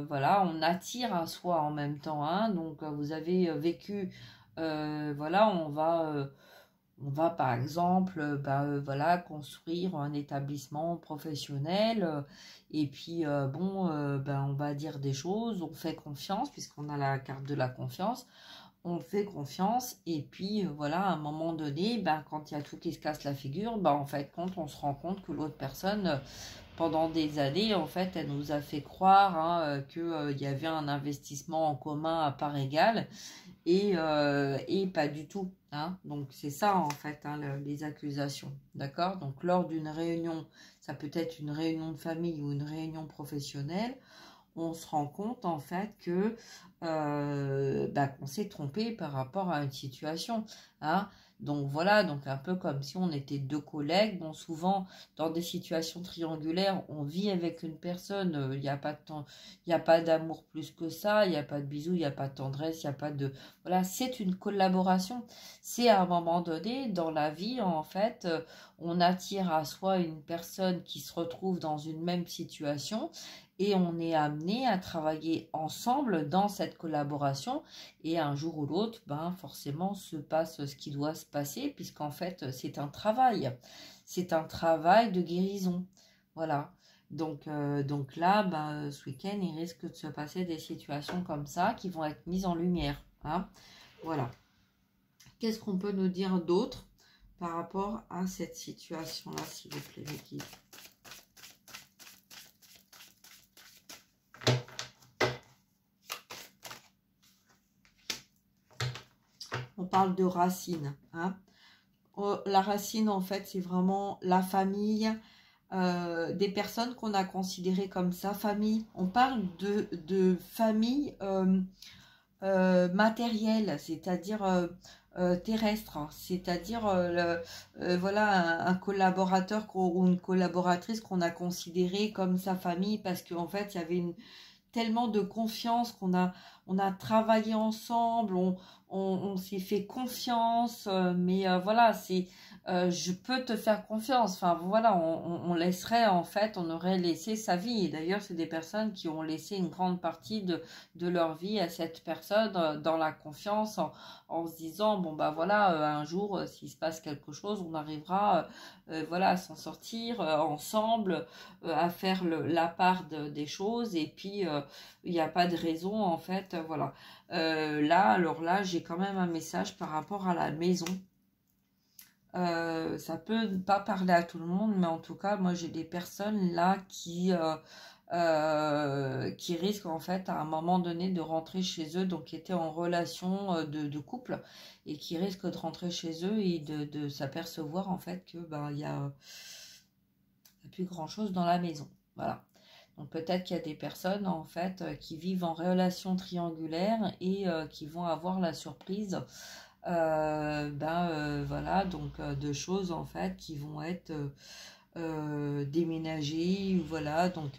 voilà on attire à soi en même temps hein, donc vous avez vécu voilà on va par exemple bah, voilà construire un établissement professionnel et puis bon ben on va dire des choses on fait confiance puisqu'on a la carte de la confiance on fait confiance et puis voilà à un moment donné ben, quand il y a tout qui se casse la figure ben, en fait quand on se rend compte que l'autre personne pendant des années, en fait, elle nous a fait croire hein, qu'il y avait un investissement en commun à part égale et pas du tout. Hein. Donc, c'est ça, en fait, hein, les accusations. D'accord. Donc, lors d'une réunion, ça peut être une réunion de famille ou une réunion professionnelle, on se rend compte, en fait, que bah, qu'on s'est trompé par rapport à une situation. Hein. Donc voilà, donc un peu comme si on était deux collègues. Bon, souvent, dans des situations triangulaires, on vit avec une personne, il n'y a pas de temps, il n'y a pas d'amour plus que ça, il n'y a pas de bisous, il n'y a pas de tendresse, il n'y a pas de... Voilà, c'est une collaboration. C'est à un moment donné, dans la vie, en fait, on attire à soi une personne qui se retrouve dans une même situation et on est amené à travailler ensemble dans cette collaboration et un jour ou l'autre, ben forcément se passe ce qui doit se passer puisqu'en fait c'est un travail de guérison, voilà. Donc là, ben, ce week-end, il risque de se passer des situations comme ça qui vont être mises en lumière, hein. Voilà. Qu'est-ce qu'on peut nous dire d'autre par rapport à cette situation-là, s'il vous plaît, les guides? On parle de racine. Hein. La racine, en fait, c'est vraiment la famille, des personnes qu'on a considérées comme sa famille. On parle de famille matérielle, c'est-à-dire terrestre, hein. C'est-à-dire voilà un collaborateur ou une collaboratrice qu'on a considéré comme sa famille parce qu'en fait il y avait tellement de confiance on a travaillé ensemble, on s'est fait confiance, mais voilà, je peux te faire confiance. Enfin voilà, on laisserait en fait, on aurait laissé sa vie. Et d'ailleurs, c'est des personnes qui ont laissé une grande partie de leur vie à cette personne dans la confiance, en se disant bon bah voilà, un jour, s'il se passe quelque chose, on arrivera voilà à s'en sortir ensemble, à faire la part des choses. Et puis il n'y a pas de raison en fait, voilà. Alors là, j'ai quand même un message par rapport à la maison. Ça peut pas parler à tout le monde, mais en tout cas, moi j'ai des personnes là qui risquent en fait à un moment donné de rentrer chez eux, donc qui étaient en relation de couple et qui risquent de rentrer chez eux et de s'apercevoir en fait que ben il y a plus grand chose dans la maison. Voilà. Donc peut-être qu'il y a des personnes en fait qui vivent en relation triangulaire et qui vont avoir la surprise voilà, donc de choses en fait qui vont être déménagées, voilà, donc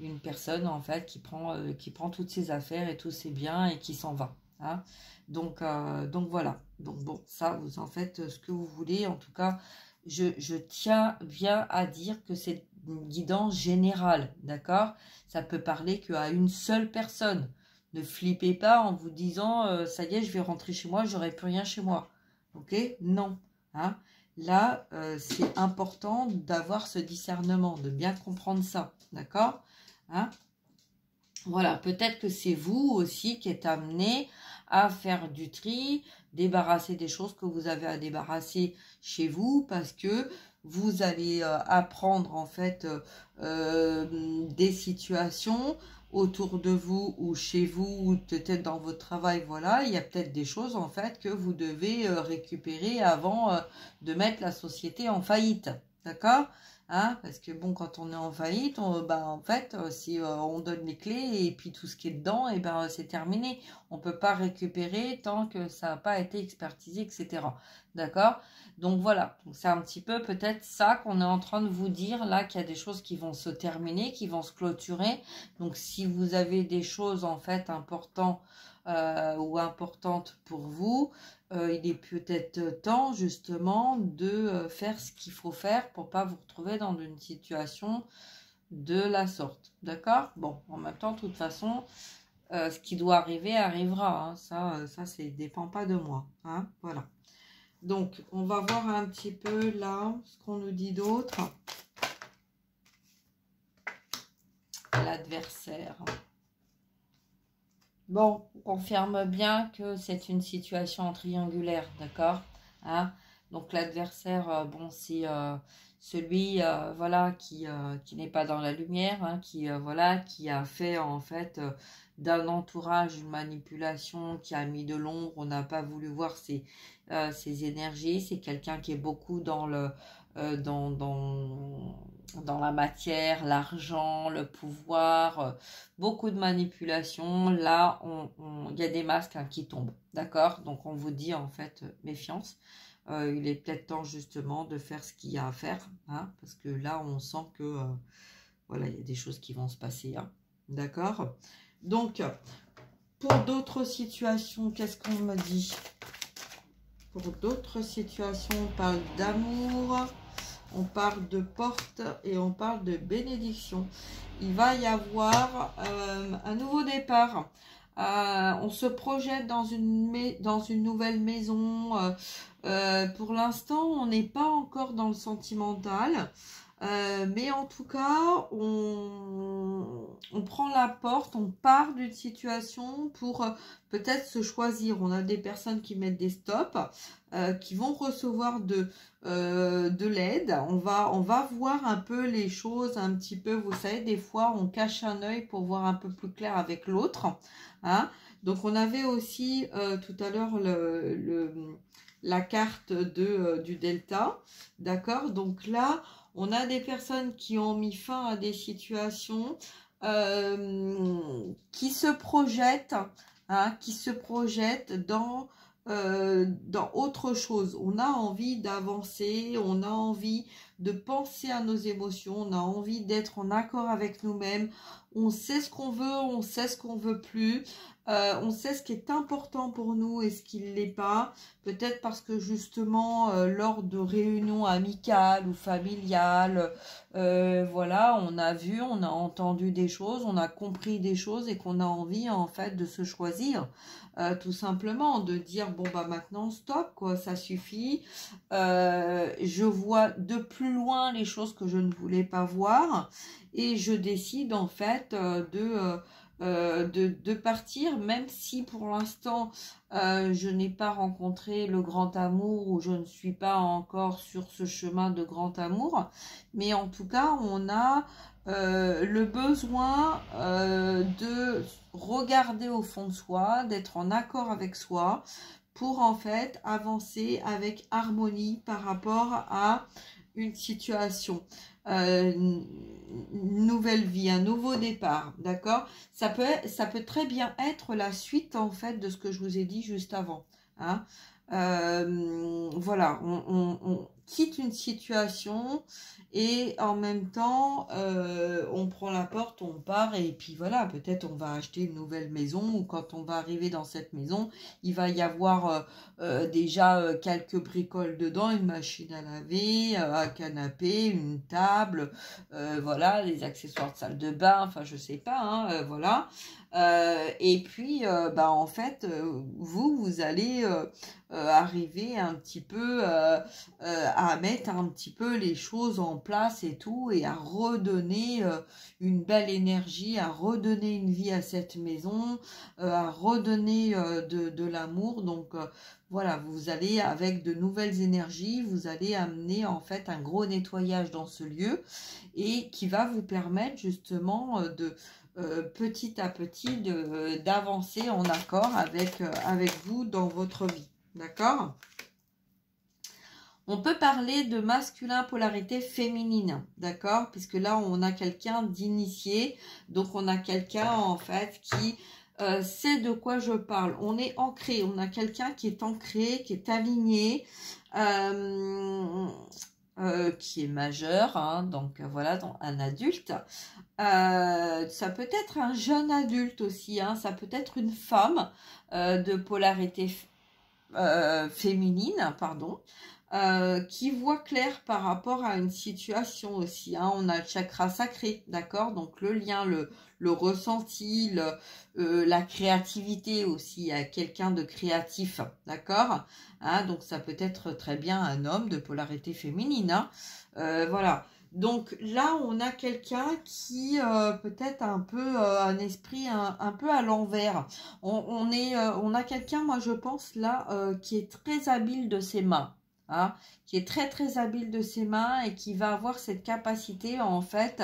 une personne en fait qui prend toutes ses affaires et tous ses biens et qui s'en va, hein. Donc voilà, donc bon, ça vous en faites ce que vous voulez. En tout cas, je tiens bien à dire que c'est une guidance générale, d'accord? Ça peut parler qu'à une seule personne. Ne flippez pas en vous disant ça y est, je vais rentrer chez moi, j'aurai plus rien chez moi. Ok? Non. Hein? Là, c'est important d'avoir ce discernement, de bien comprendre ça. D'accord? Hein? Voilà, peut-être que c'est vous aussi qui êtes amené à faire du tri, débarrasser des choses que vous avez à débarrasser chez vous parce que vous allez apprendre en fait des situations autour de vous ou chez vous ou peut-être dans votre travail. Voilà, il y a peut-être des choses en fait que vous devez récupérer avant de mettre la société en faillite. D'accord? Hein, parce que bon, quand on est en faillite, en fait, si on donne les clés et puis tout ce qui est dedans, et ben c'est terminé. On peut pas récupérer tant que ça n'a pas été expertisé, etc. D'accord? Donc voilà, c'est un petit peu peut-être ça qu'on est en train de vous dire là, qu'il y a des choses qui vont se terminer, qui vont se clôturer. Donc si vous avez des choses en fait importantes ou importantes pour vous, il est peut-être temps justement de faire ce qu'il faut faire pour pas vous retrouver dans une situation de la sorte. D'accord? Bon, en même temps, de toute façon, ce qui doit arriver arrivera. Hein. Ça dépend pas de moi. Hein. Voilà. Donc, on va voir un petit peu là ce qu'on nous dit d'autre. L'adversaire. Bon, on confirme bien que c'est une situation triangulaire, d'accord? Hein? Donc l'adversaire, bon, c'est celui, voilà, qui n'est pas dans la lumière, hein, voilà, qui a fait en fait d'un entourage une manipulation, qui a mis de l'ombre. On n'a pas voulu voir ses énergies. C'est quelqu'un qui est beaucoup dans le dans la matière, l'argent, le pouvoir, beaucoup de manipulation. Là, il y a des masques hein, qui tombent, d'accord? Donc, on vous dit en fait méfiance. Il est peut-être temps justement de faire ce qu'il y a à faire, hein, parce que là, on sent que voilà, il y a des choses qui vont se passer, hein, d'accord? Donc, pour d'autres situations, qu'est-ce qu'on me dit? Pour d'autres situations, on parle d'amour. On parle de porte et on parle de bénédiction. Il va y avoir un nouveau départ. On se projette dans une nouvelle maison. Pour l'instant, on n'est pas encore dans le sentimental. Mais en tout cas, on prend la porte, on part d'une situation pour peut-être se choisir. On a des personnes qui mettent des stops, qui vont recevoir de l'aide. On va voir un peu les choses un petit peu. Vous savez, des fois, on cache un œil pour voir un peu plus clair avec l'autre. Hein. Donc, on avait aussi tout à l'heure la carte du delta. D'accord? Donc là, on a des personnes qui ont mis fin à des situations, qui se projettent, hein, dans dans autre chose. On a envie d'avancer, on a envie de penser à nos émotions, on a envie d'être en accord avec nous-mêmes. On sait ce qu'on veut, on sait ce qu'on veut plus. On sait ce qui est important pour nous et ce qui ne l'est pas. Peut-être parce que justement, lors de réunions amicales ou familiales, voilà, on a vu, on a entendu des choses, on a compris des choses et qu'on a envie en fait de se choisir. Tout simplement, de dire, bon bah maintenant stop, quoi, ça suffit. Je vois de plus loin les choses que je ne voulais pas voir et je décide en fait de partir, même si pour l'instant je n'ai pas rencontré le grand amour ou je ne suis pas encore sur ce chemin de grand amour, mais en tout cas on a le besoin de regarder au fond de soi, d'être en accord avec soi pour en fait avancer avec harmonie par rapport à une situation, une nouvelle vie, un nouveau départ, d'accord? Ça peut très bien être la suite en fait de ce que je vous ai dit juste avant, hein. Voilà, on quitte une situation et en même temps on prend la porte, on part et puis voilà, peut-être on va acheter une nouvelle maison ou quand on va arriver dans cette maison, il va y avoir déjà quelques bricoles dedans, une machine à laver, un canapé, une table, voilà, les accessoires de salle de bain, enfin je sais pas, hein, voilà. Et puis bah en fait vous allez arriver un petit peu à mettre un petit peu les choses en place et tout et à redonner une belle énergie, à redonner une vie à cette maison, à redonner de l'amour. Donc voilà, vous allez avec de nouvelles énergies, vous allez amener en fait un gros nettoyage dans ce lieu et qui va vous permettre justement de petit à petit d'avancer en accord avec vous dans votre vie. D'accord? On peut parler de masculin polarité féminine, d'accord? Puisque là, on a quelqu'un d'initié, donc on a quelqu'un en fait qui sait de quoi je parle. On est ancré, on a quelqu'un qui est ancré, qui est aligné, qui est majeur, hein, donc voilà, un adulte. Ça peut être un jeune adulte aussi, hein, ça peut être une femme de polarité féminine, pardon, qui voit clair par rapport à une situation aussi, hein. On a le chakra sacré, d'accord, donc le lien, le ressenti, la créativité aussi, à quelqu'un de créatif, d'accord, hein, donc ça peut être très bien un homme de polarité féminine, hein. Voilà. Donc là, on a quelqu'un qui peut-être un peu un esprit un peu à l'envers. On a quelqu'un, moi je pense là, qui est très habile de ses mains, hein, qui est très très habile de ses mains et qui va avoir cette capacité en fait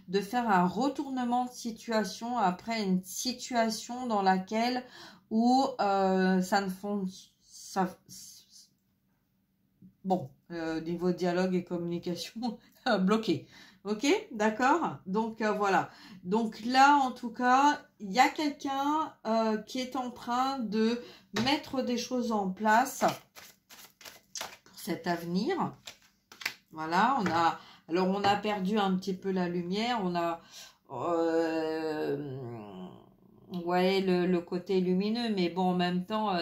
de faire un retournement de situation après une situation dans laquelle où ça ne fonctionne. Bon, niveau dialogue et communication, bloqué. Ok, d'accord. Donc voilà. Donc là, en tout cas, il y a quelqu'un qui est en train de mettre des choses en place pour cet avenir. Voilà, on a perdu un petit peu la lumière. On a ouais, le côté lumineux, mais bon, en même temps,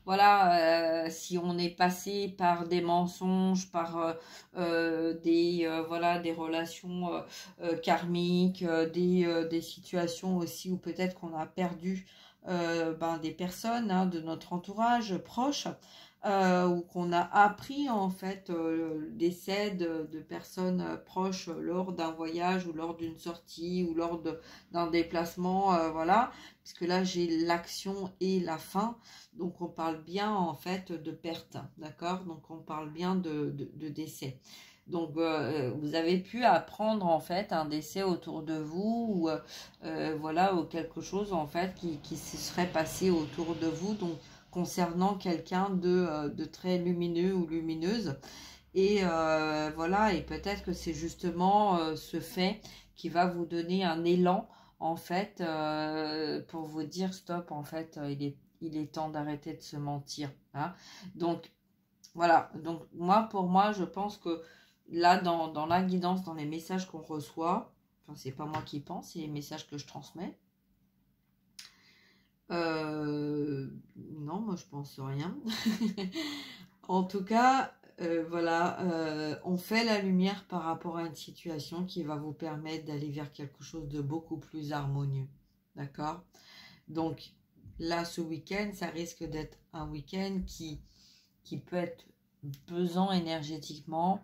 voilà, si on est passé par des mensonges, par des relations karmiques, des situations aussi où peut-être qu'on a perdu des personnes, hein, de notre entourage proche, ou qu'on a appris en fait le décès de personnes proches lors d'un voyage ou lors d'une sortie ou lors d'un déplacement, voilà, puisque là j'ai l'action et la fin, donc on parle bien en fait de perte, d'accord, donc on parle bien de décès. Donc vous avez pu apprendre en fait un décès autour de vous ou voilà, ou quelque chose en fait qui se serait passé autour de vous, donc concernant quelqu'un de très lumineux ou lumineuse. Et voilà, et peut-être que c'est justement ce fait qui va vous donner un élan en fait, pour vous dire stop, en fait, il est temps d'arrêter de se mentir. Hein. Donc, voilà. Donc, pour moi, je pense que là, dans la guidance, dans les messages qu'on reçoit, enfin, c'est pas moi qui pense, c'est les messages que je transmets. Non, moi, je pense rien. En tout cas, voilà, on fait la lumière par rapport à une situation qui va vous permettre d'aller vers quelque chose de beaucoup plus harmonieux. D'accord? Donc, là, ce week-end, ça risque d'être un week-end qui peut être pesant énergétiquement,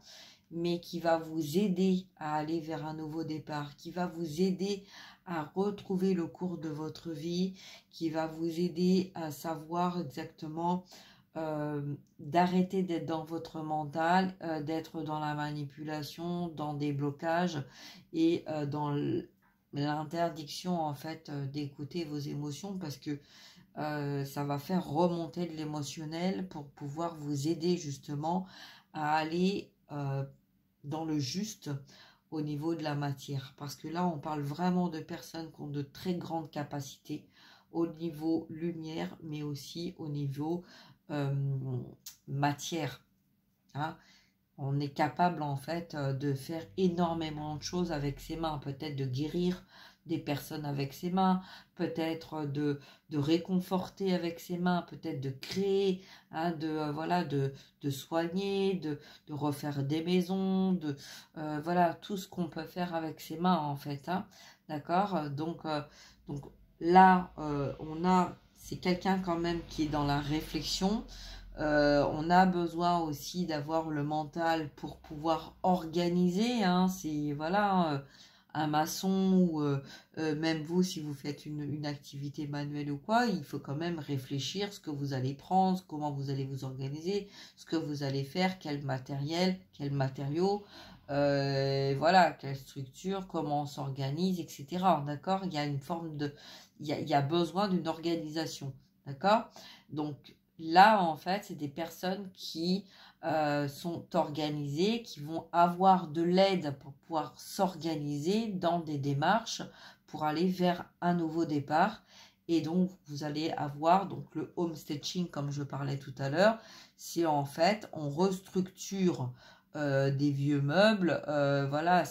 mais qui va vous aider à aller vers un nouveau départ, qui va vous aider à retrouver le cours de votre vie, qui va vous aider à savoir exactement d'arrêter d'être dans votre mental, d'être dans la manipulation, dans des blocages et dans l'interdiction en fait d'écouter vos émotions parce que ça va faire remonter de l'émotionnel pour pouvoir vous aider justement à aller dans le juste au niveau de la matière. Parce que là, on parle vraiment de personnes qui ont de très grandes capacités au niveau lumière, mais aussi au niveau matière. Hein. On est capable en fait de faire énormément de choses avec ses mains, peut-être de guérir des personnes avec ses mains, peut-être de réconforter avec ses mains, peut-être de créer, hein, voilà, de soigner, de refaire des maisons, voilà, tout ce qu'on peut faire avec ses mains en fait. Hein, d'accord, donc là, c'est quelqu'un quand même qui est dans la réflexion. On a besoin aussi d'avoir le mental pour pouvoir organiser. Hein, c'est voilà un maçon ou même vous si vous faites une activité manuelle ou quoi, il faut quand même réfléchir ce que vous allez prendre, comment vous allez vous organiser, ce que vous allez faire, quel matériel, quels matériaux. Voilà, quelle structure, comment on s'organise, etc. D'accord? Il y a une forme de... il y a besoin d'une organisation. D'accord? Donc, là, en fait, c'est des personnes qui sont organisées, qui vont avoir de l'aide pour pouvoir s'organiser dans des démarches pour aller vers un nouveau départ. Et donc, vous allez avoir donc le homestaging, comme je parlais tout à l'heure. C'est en fait, on restructure des vieux meubles. Voilà,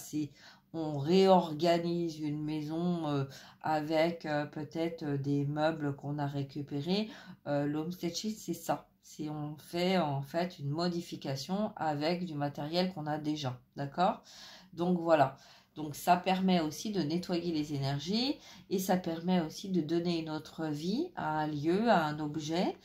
on réorganise une maison avec peut-être des meubles qu'on a récupérés. L'homestaging, c'est ça. On fait en fait une modification avec du matériel qu'on a déjà. D'accord? Donc voilà. Donc ça permet aussi de nettoyer les énergies et ça permet aussi de donner une autre vie à un lieu, à un objet,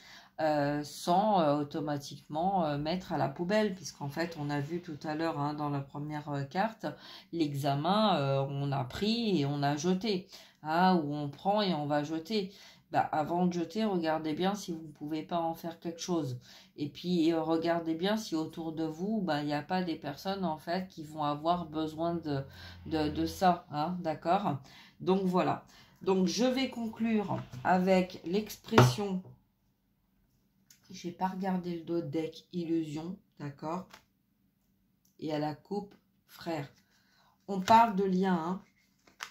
sans automatiquement mettre à la poubelle, puisqu'en fait on a vu tout à l'heure hein, dans la première carte, l'examen, on a pris et on a jeté, hein, ou on prend et on va jeter. Bah, avant de jeter, regardez bien si vous ne pouvez pas en faire quelque chose. Et puis regardez bien si autour de vous, bah, il n'y a pas des personnes en fait qui vont avoir besoin de ça, hein, d'accord? Donc voilà. Donc je vais conclure avec l'expression. Je n'ai pas regardé le deck illusion, d'accord? Et à la coupe, frère. On parle de lien, hein?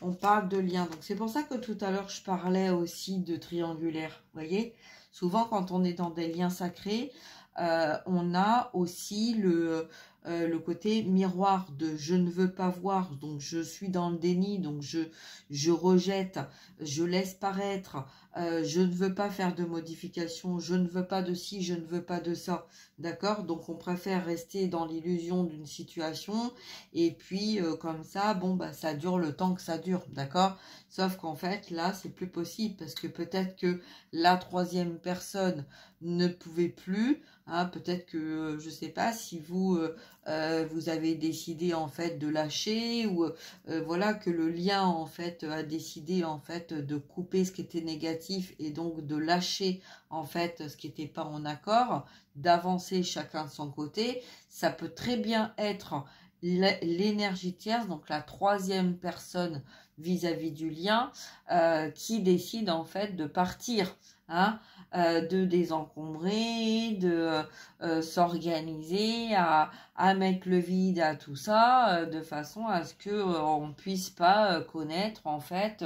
On parle de lien. Donc, c'est pour ça que tout à l'heure, je parlais aussi de triangulaire. Vous voyez? Souvent, quand on est dans des liens sacrés, on a aussi le côté miroir de je ne veux pas voir, donc je suis dans le déni, donc je rejette, je laisse paraître, je ne veux pas faire de modification, je ne veux pas de ci, je ne veux pas de ça, d'accord? Donc on préfère rester dans l'illusion d'une situation et puis comme ça, bon bah ça dure le temps que ça dure, d'accord? Sauf qu'en fait là c'est plus possible parce que peut-être que la troisième personne ne pouvait plus, hein, peut-être que je sais pas si vous vous avez décidé en fait de lâcher ou voilà que le lien en fait a décidé en fait de couper ce qui était négatif et donc de lâcher en fait ce qui n'était pas en accord, d'avancer chacun de son côté. Ça peut très bien être l'énergie tierce, donc la troisième personne vis-à-vis du lien, qui décide en fait de partir, hein, de désencombrer, de s'organiser, à mettre le vide à tout ça, de façon à ce que on puisse pas connaître en fait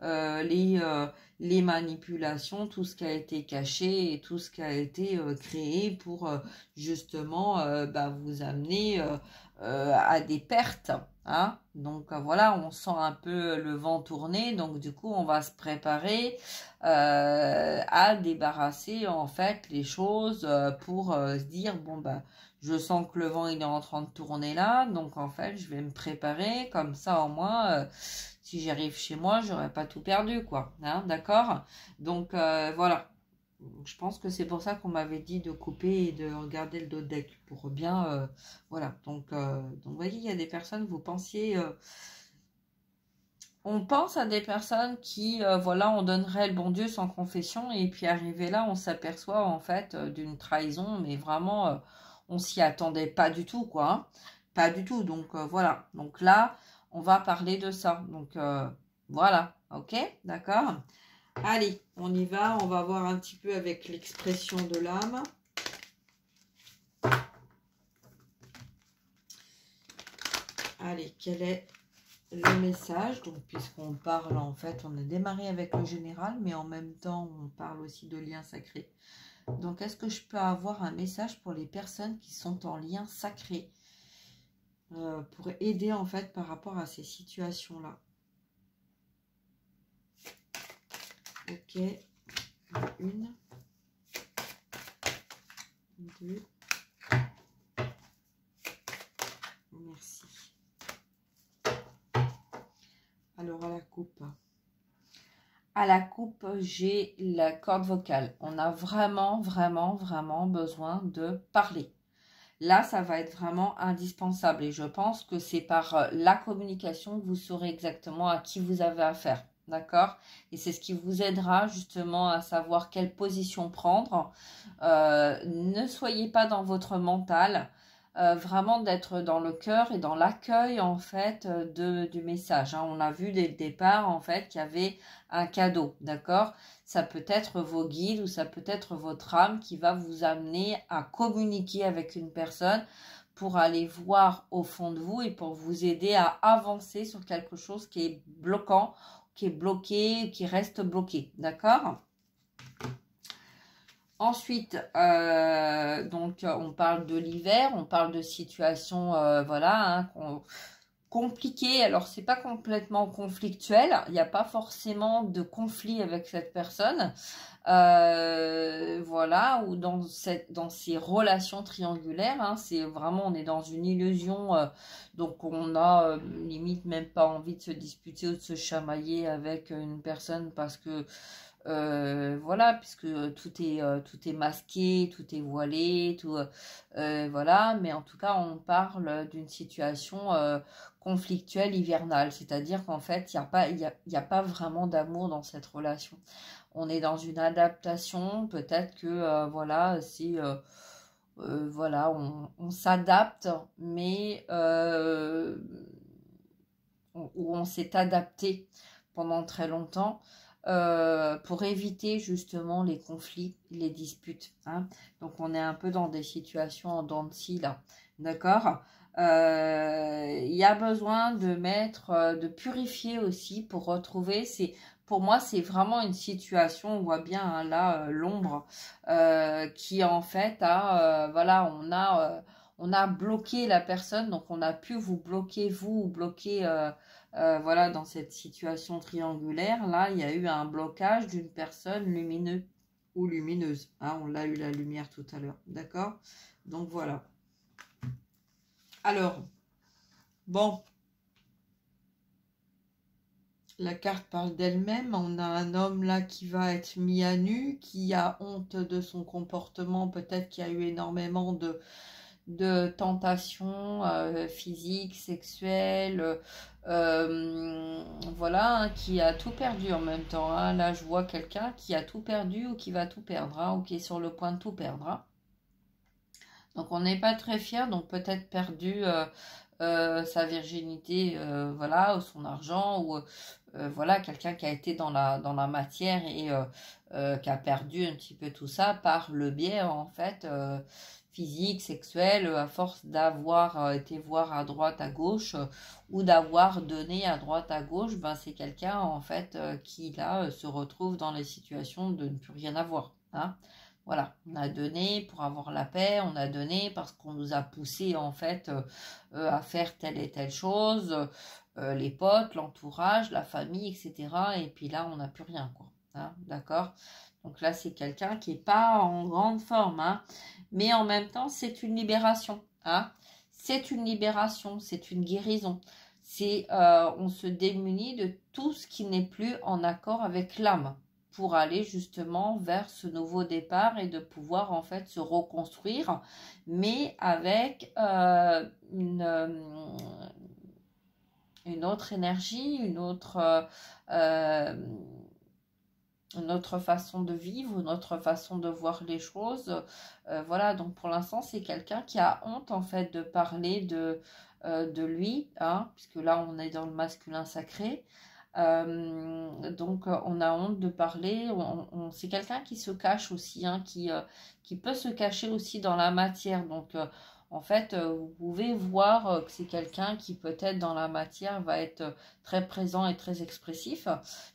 les manipulations, tout ce qui a été caché et tout ce qui a été créé pour justement vous amener à des pertes. Hein. Donc voilà, on sent un peu le vent tourner, donc du coup on va se préparer à débarrasser en fait les choses pour se dire bon je sens que le vent il est en train de tourner là, donc en fait je vais me préparer comme ça au moins si j'arrive chez moi j'aurais pas tout perdu quoi, hein, d'accord. Donc voilà. Je pense que c'est pour ça qu'on m'avait dit de couper et de regarder le dos de deck pour bien voilà. Donc vous voyez, il y a des personnes, vous pensiez on pense à des personnes qui voilà, on donnerait le bon Dieu sans confession et puis arrivé là on s'aperçoit en fait d'une trahison, mais vraiment on s'y attendait pas du tout quoi, hein. Pas du tout. Donc voilà, donc là on va parler de ça, donc voilà, ok, d'accord. Allez, on y va, on va voir un petit peu avec l'expression de l'âme. Allez, quel est le message? Donc, puisqu'on parle, en fait, on a démarré avec le général, mais en même temps, on parle aussi de lien sacré. Donc, est-ce que je peux avoir un message pour les personnes qui sont en lien sacré pour aider, en fait, par rapport à ces situations-là? Ok, une, deux, merci. Alors à la coupe. À la coupe, j'ai la corde vocale. On a vraiment, vraiment, vraiment besoin de parler. Là, ça va être vraiment indispensable. Et je pense que c'est par la communication que vous saurez exactement à qui vous avez affaire. D'accord? Et c'est ce qui vous aidera justement à savoir quelle position prendre. Ne soyez pas dans votre mental. Vraiment d'être dans le cœur et dans l'accueil en fait du message. Hein. On a vu dès le départ en fait qu'il y avait un cadeau. D'accord? Ça peut être vos guides ou ça peut être votre âme qui va vous amener à communiquer avec une personne pour aller voir au fond de vous et pour vous aider à avancer sur quelque chose qui est bloquant, qui est bloqué, qui reste bloqué. D'accord? Ensuite, donc on parle de l'hiver, on parle de situations voilà, hein, compliquées. Alors, c'est pas complètement conflictuel, il n'y a pas forcément de conflit avec cette personne. Voilà, ou dans ces relations triangulaires, hein, c'est vraiment, on est dans une illusion, donc on a limite même pas envie de se disputer ou de se chamailler avec une personne parce que voilà, puisque tout est masqué, tout est voilé, tout voilà, mais en tout cas on parle d'une situation conflictuelle hivernale, c'est-à-dire qu'en fait il y a pas vraiment d'amour dans cette relation. On est dans une adaptation, peut-être que voilà, c'est voilà, on s'adapte, mais on s'est adapté pendant très longtemps pour éviter justement les conflits, les disputes. Hein. Donc on est un peu dans des situations en dents de scie là, d'accord. Il y a besoin de de purifier aussi pour retrouver. Pour moi, c'est vraiment une situation, on voit bien hein, là l'ombre qui en fait a, voilà, on a bloqué la personne, donc on a pu vous bloquer vous, ou bloquer voilà, dans cette situation triangulaire, là, il y a eu un blocage d'une personne lumineuse ou lumineuse. Hein, on l'a eu la lumière tout à l'heure, d'accord? Donc voilà. Alors, bon, la carte parle d'elle-même. On a un homme là qui va être mis à nu, qui a honte de son comportement, peut-être qu'il y a eu énormément de tentations physiques, sexuelles, voilà, hein, qui a tout perdu en même temps. Hein. Là, je vois quelqu'un qui a tout perdu ou qui va tout perdre, hein, ou qui est sur le point de tout perdre. Hein. Donc, on n'est pas très fiers, donc peut-être perdu sa virginité, voilà, ou son argent, ou voilà, quelqu'un qui a été dans la matière et qui a perdu un petit peu tout ça par le biais, en fait, physique, sexuel, à force d'avoir été voir à droite, à gauche, ou d'avoir donné à droite, à gauche, ben c'est quelqu'un, en fait, qui, là, se retrouve dans les situations de ne plus rien avoir, hein. Voilà, on a donné pour avoir la paix, on a donné parce qu'on nous a poussé en fait à faire telle et telle chose, les potes, l'entourage, la famille, etc. Et puis là, on n'a plus rien, quoi. Hein, d'accord? Donc là, c'est quelqu'un qui n'est pas en grande forme, hein, mais en même temps, c'est une libération. Hein, c'est une libération, c'est une guérison. C'est, on se démunit de tout ce qui n'est plus en accord avec l'âme, pour aller justement vers ce nouveau départ et de pouvoir en fait se reconstruire, mais avec une autre énergie, une autre façon de vivre, une autre façon de voir les choses. Voilà, donc pour l'instant, c'est quelqu'un qui a honte en fait de parler de lui, hein, puisque là, on est dans le masculin sacré. Donc on a honte de parler, c'est quelqu'un qui se cache aussi, hein, qui peut se cacher aussi dans la matière. Donc en fait vous pouvez voir que c'est quelqu'un qui peut-être dans la matière va être très présent et très expressif,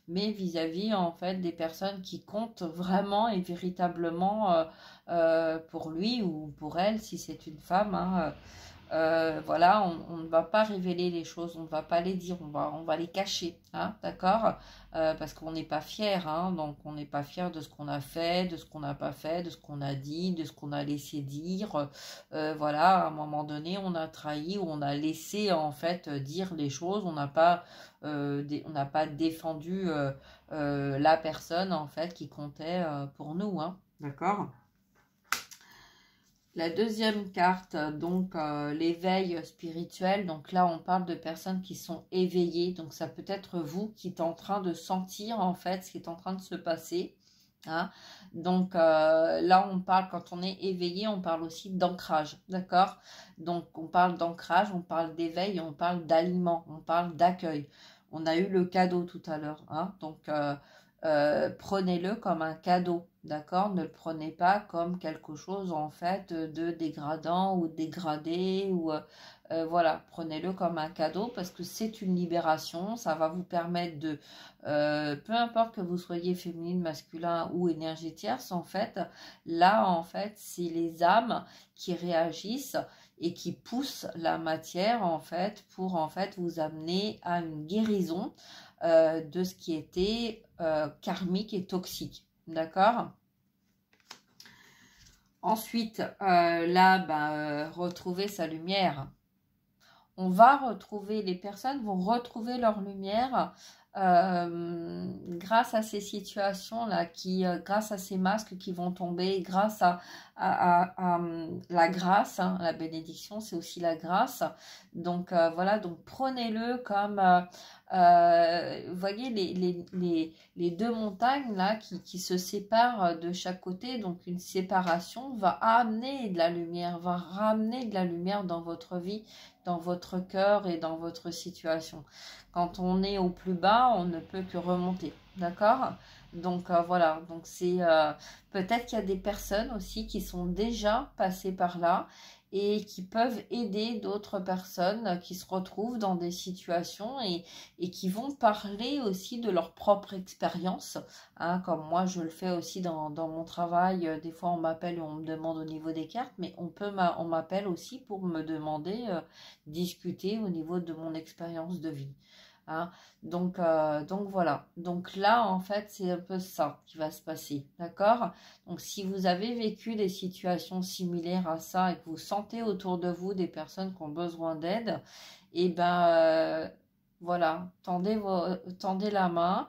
mais vis-à-vis en fait des personnes qui comptent vraiment et véritablement pour lui ou pour elle si c'est une femme, hein, voilà, on ne va pas révéler les choses, on ne va pas les dire, on va les cacher, hein, d'accord, parce qu'on n'est pas fier, hein, donc on n'est pas fier de ce qu'on a fait, de ce qu'on n'a pas fait, de ce qu'on a dit, de ce qu'on a laissé dire, voilà, à un moment donné, on a trahi ou on a laissé en fait dire les choses, on n'a pas défendu la personne en fait qui comptait pour nous, hein, d'accord. La deuxième carte, donc l'éveil spirituel. Donc là, on parle de personnes qui sont éveillées. Donc ça peut être vous qui êtes en train de sentir en fait ce qui est en train de se passer. Hein. Donc là, on parle, quand on est éveillé, on parle aussi d'ancrage. D'accord? Donc on parle d'ancrage, on parle d'éveil, on parle d'aliment, on parle d'accueil. On a eu le cadeau tout à l'heure. Hein. Donc prenez-le comme un cadeau, d'accord? Ne le prenez pas comme quelque chose en fait de dégradant ou dégradé ou voilà, prenez-le comme un cadeau parce que c'est une libération, ça va vous permettre de, peu importe que vous soyez féminine, masculin ou énergie tierce, en fait, là en fait c'est les âmes qui réagissent et qui poussent la matière en fait pour en fait vous amener à une guérison de ce qui était karmique et toxique, d'accord? Ensuite, là, retrouver sa lumière. On va retrouver, les personnes vont retrouver leur lumière grâce à ces situations-là, grâce à ces masques qui vont tomber, grâce à la grâce, hein, la bénédiction, c'est aussi la grâce. Donc voilà, donc prenez-le comme, vous voyez les deux montagnes là qui se séparent de chaque côté, donc une séparation va amener de la lumière, va ramener de la lumière dans votre vie, dans votre cœur et dans votre situation. Quand on est au plus bas, on ne peut que remonter, d'accord? Donc voilà, donc c'est peut-être qu'il y a des personnes aussi qui sont déjà passées par là et qui peuvent aider d'autres personnes qui se retrouvent dans des situations et qui vont parler aussi de leur propre expérience, hein, comme moi je le fais aussi dans mon travail. Des fois on m'appelle et on me demande au niveau des cartes, mais on m'appelle aussi pour me demander, discuter au niveau de mon expérience de vie. Hein. Donc voilà, donc là en fait c'est un peu ça qui va se passer, d'accord? Donc si vous avez vécu des situations similaires à ça et que vous sentez autour de vous des personnes qui ont besoin d'aide, et ben voilà, tendez la main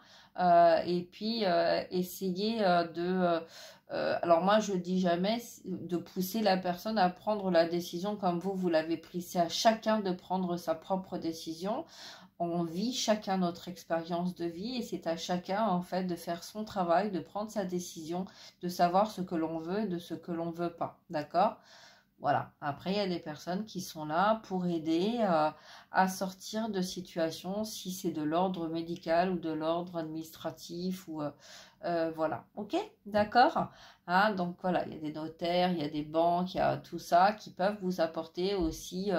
et puis essayez alors moi je dis jamais de pousser la personne à prendre la décision comme vous l'avez pris, c'est à chacun de prendre sa propre décision. On vit chacun notre expérience de vie et c'est à chacun en fait de faire son travail, de prendre sa décision, de savoir ce que l'on veut et de ce que l'on ne veut pas, d'accord? Voilà. Après, il y a des personnes qui sont là pour aider à sortir de situations, si c'est de l'ordre médical ou de l'ordre administratif ou voilà. Ok, d'accord. Hein, donc voilà, il y a des notaires, il y a des banques, il y a tout ça qui peuvent vous apporter aussi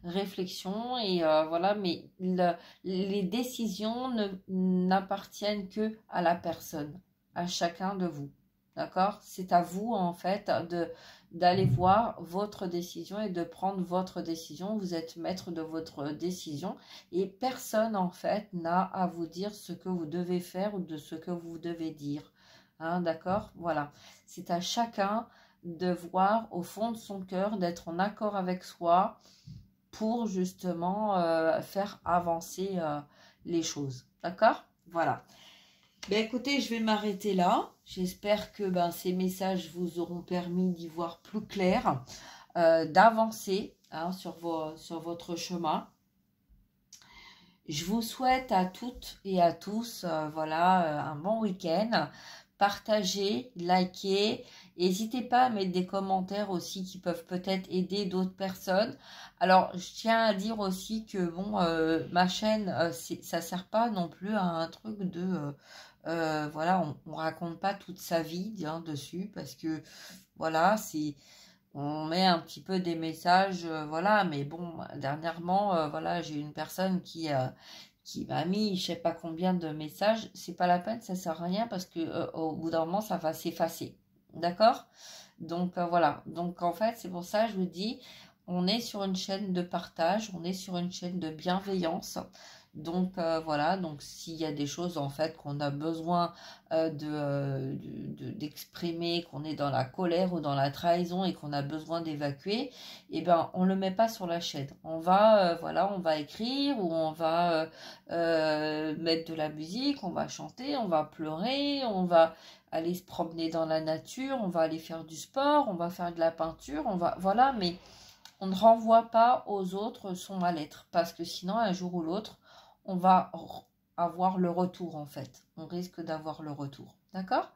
réflexion et voilà. Mais les décisions n'appartiennent que à la personne, à chacun de vous. D'accord? C'est à vous, en fait, d'aller voir votre décision et de prendre votre décision. Vous êtes maître de votre décision et personne, en fait, n'a à vous dire ce que vous devez faire ou de ce que vous devez dire. Hein, d'accord? Voilà. C'est à chacun de voir au fond de son cœur, d'être en accord avec soi pour justement faire avancer les choses. D'accord? Voilà. Ben écoutez, je vais m'arrêter là. J'espère que ces messages vous auront permis d'y voir plus clair, d'avancer hein, sur votre chemin. Je vous souhaite à toutes et à tous voilà, un bon week-end. Partagez, likez. N'hésitez pas à mettre des commentaires aussi qui peuvent peut-être aider d'autres personnes. Alors, je tiens à dire aussi que bon, ma chaîne, ça ne sert pas non plus à un truc de... voilà, on raconte pas toute sa vie hein, dessus parce que voilà, on met un petit peu des messages, voilà, mais bon, dernièrement, voilà, j'ai une personne qui m'a mis je sais pas combien de messages, c'est pas la peine, ça sert à rien parce que au bout d'un moment, ça va s'effacer, d'accord? Donc voilà, donc en fait, c'est pour ça que je vous dis, on est sur une chaîne de partage, on est sur une chaîne de bienveillance. Donc voilà, donc s'il y a des choses en fait qu'on a besoin d'exprimer, qu'on est dans la colère ou dans la trahison et qu'on a besoin d'évacuer, eh ben on le met pas sur la chaîne. On va voilà, on va écrire ou on va mettre de la musique, on va chanter, on va pleurer, on va aller se promener dans la nature, on va aller faire du sport, on va faire de la peinture, on va voilà, mais on ne renvoie pas aux autres son mal-être parce que sinon un jour ou l'autre on va avoir le retour en fait. On risque d'avoir le retour. D'accord?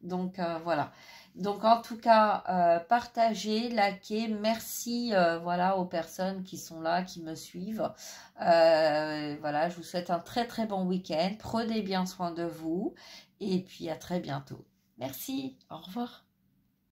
Donc voilà. Donc en tout cas, partagez, likez. Merci voilà, aux personnes qui sont là, qui me suivent. Voilà, je vous souhaite un très très bon week-end. Prenez bien soin de vous. Et puis à très bientôt. Merci. Au revoir.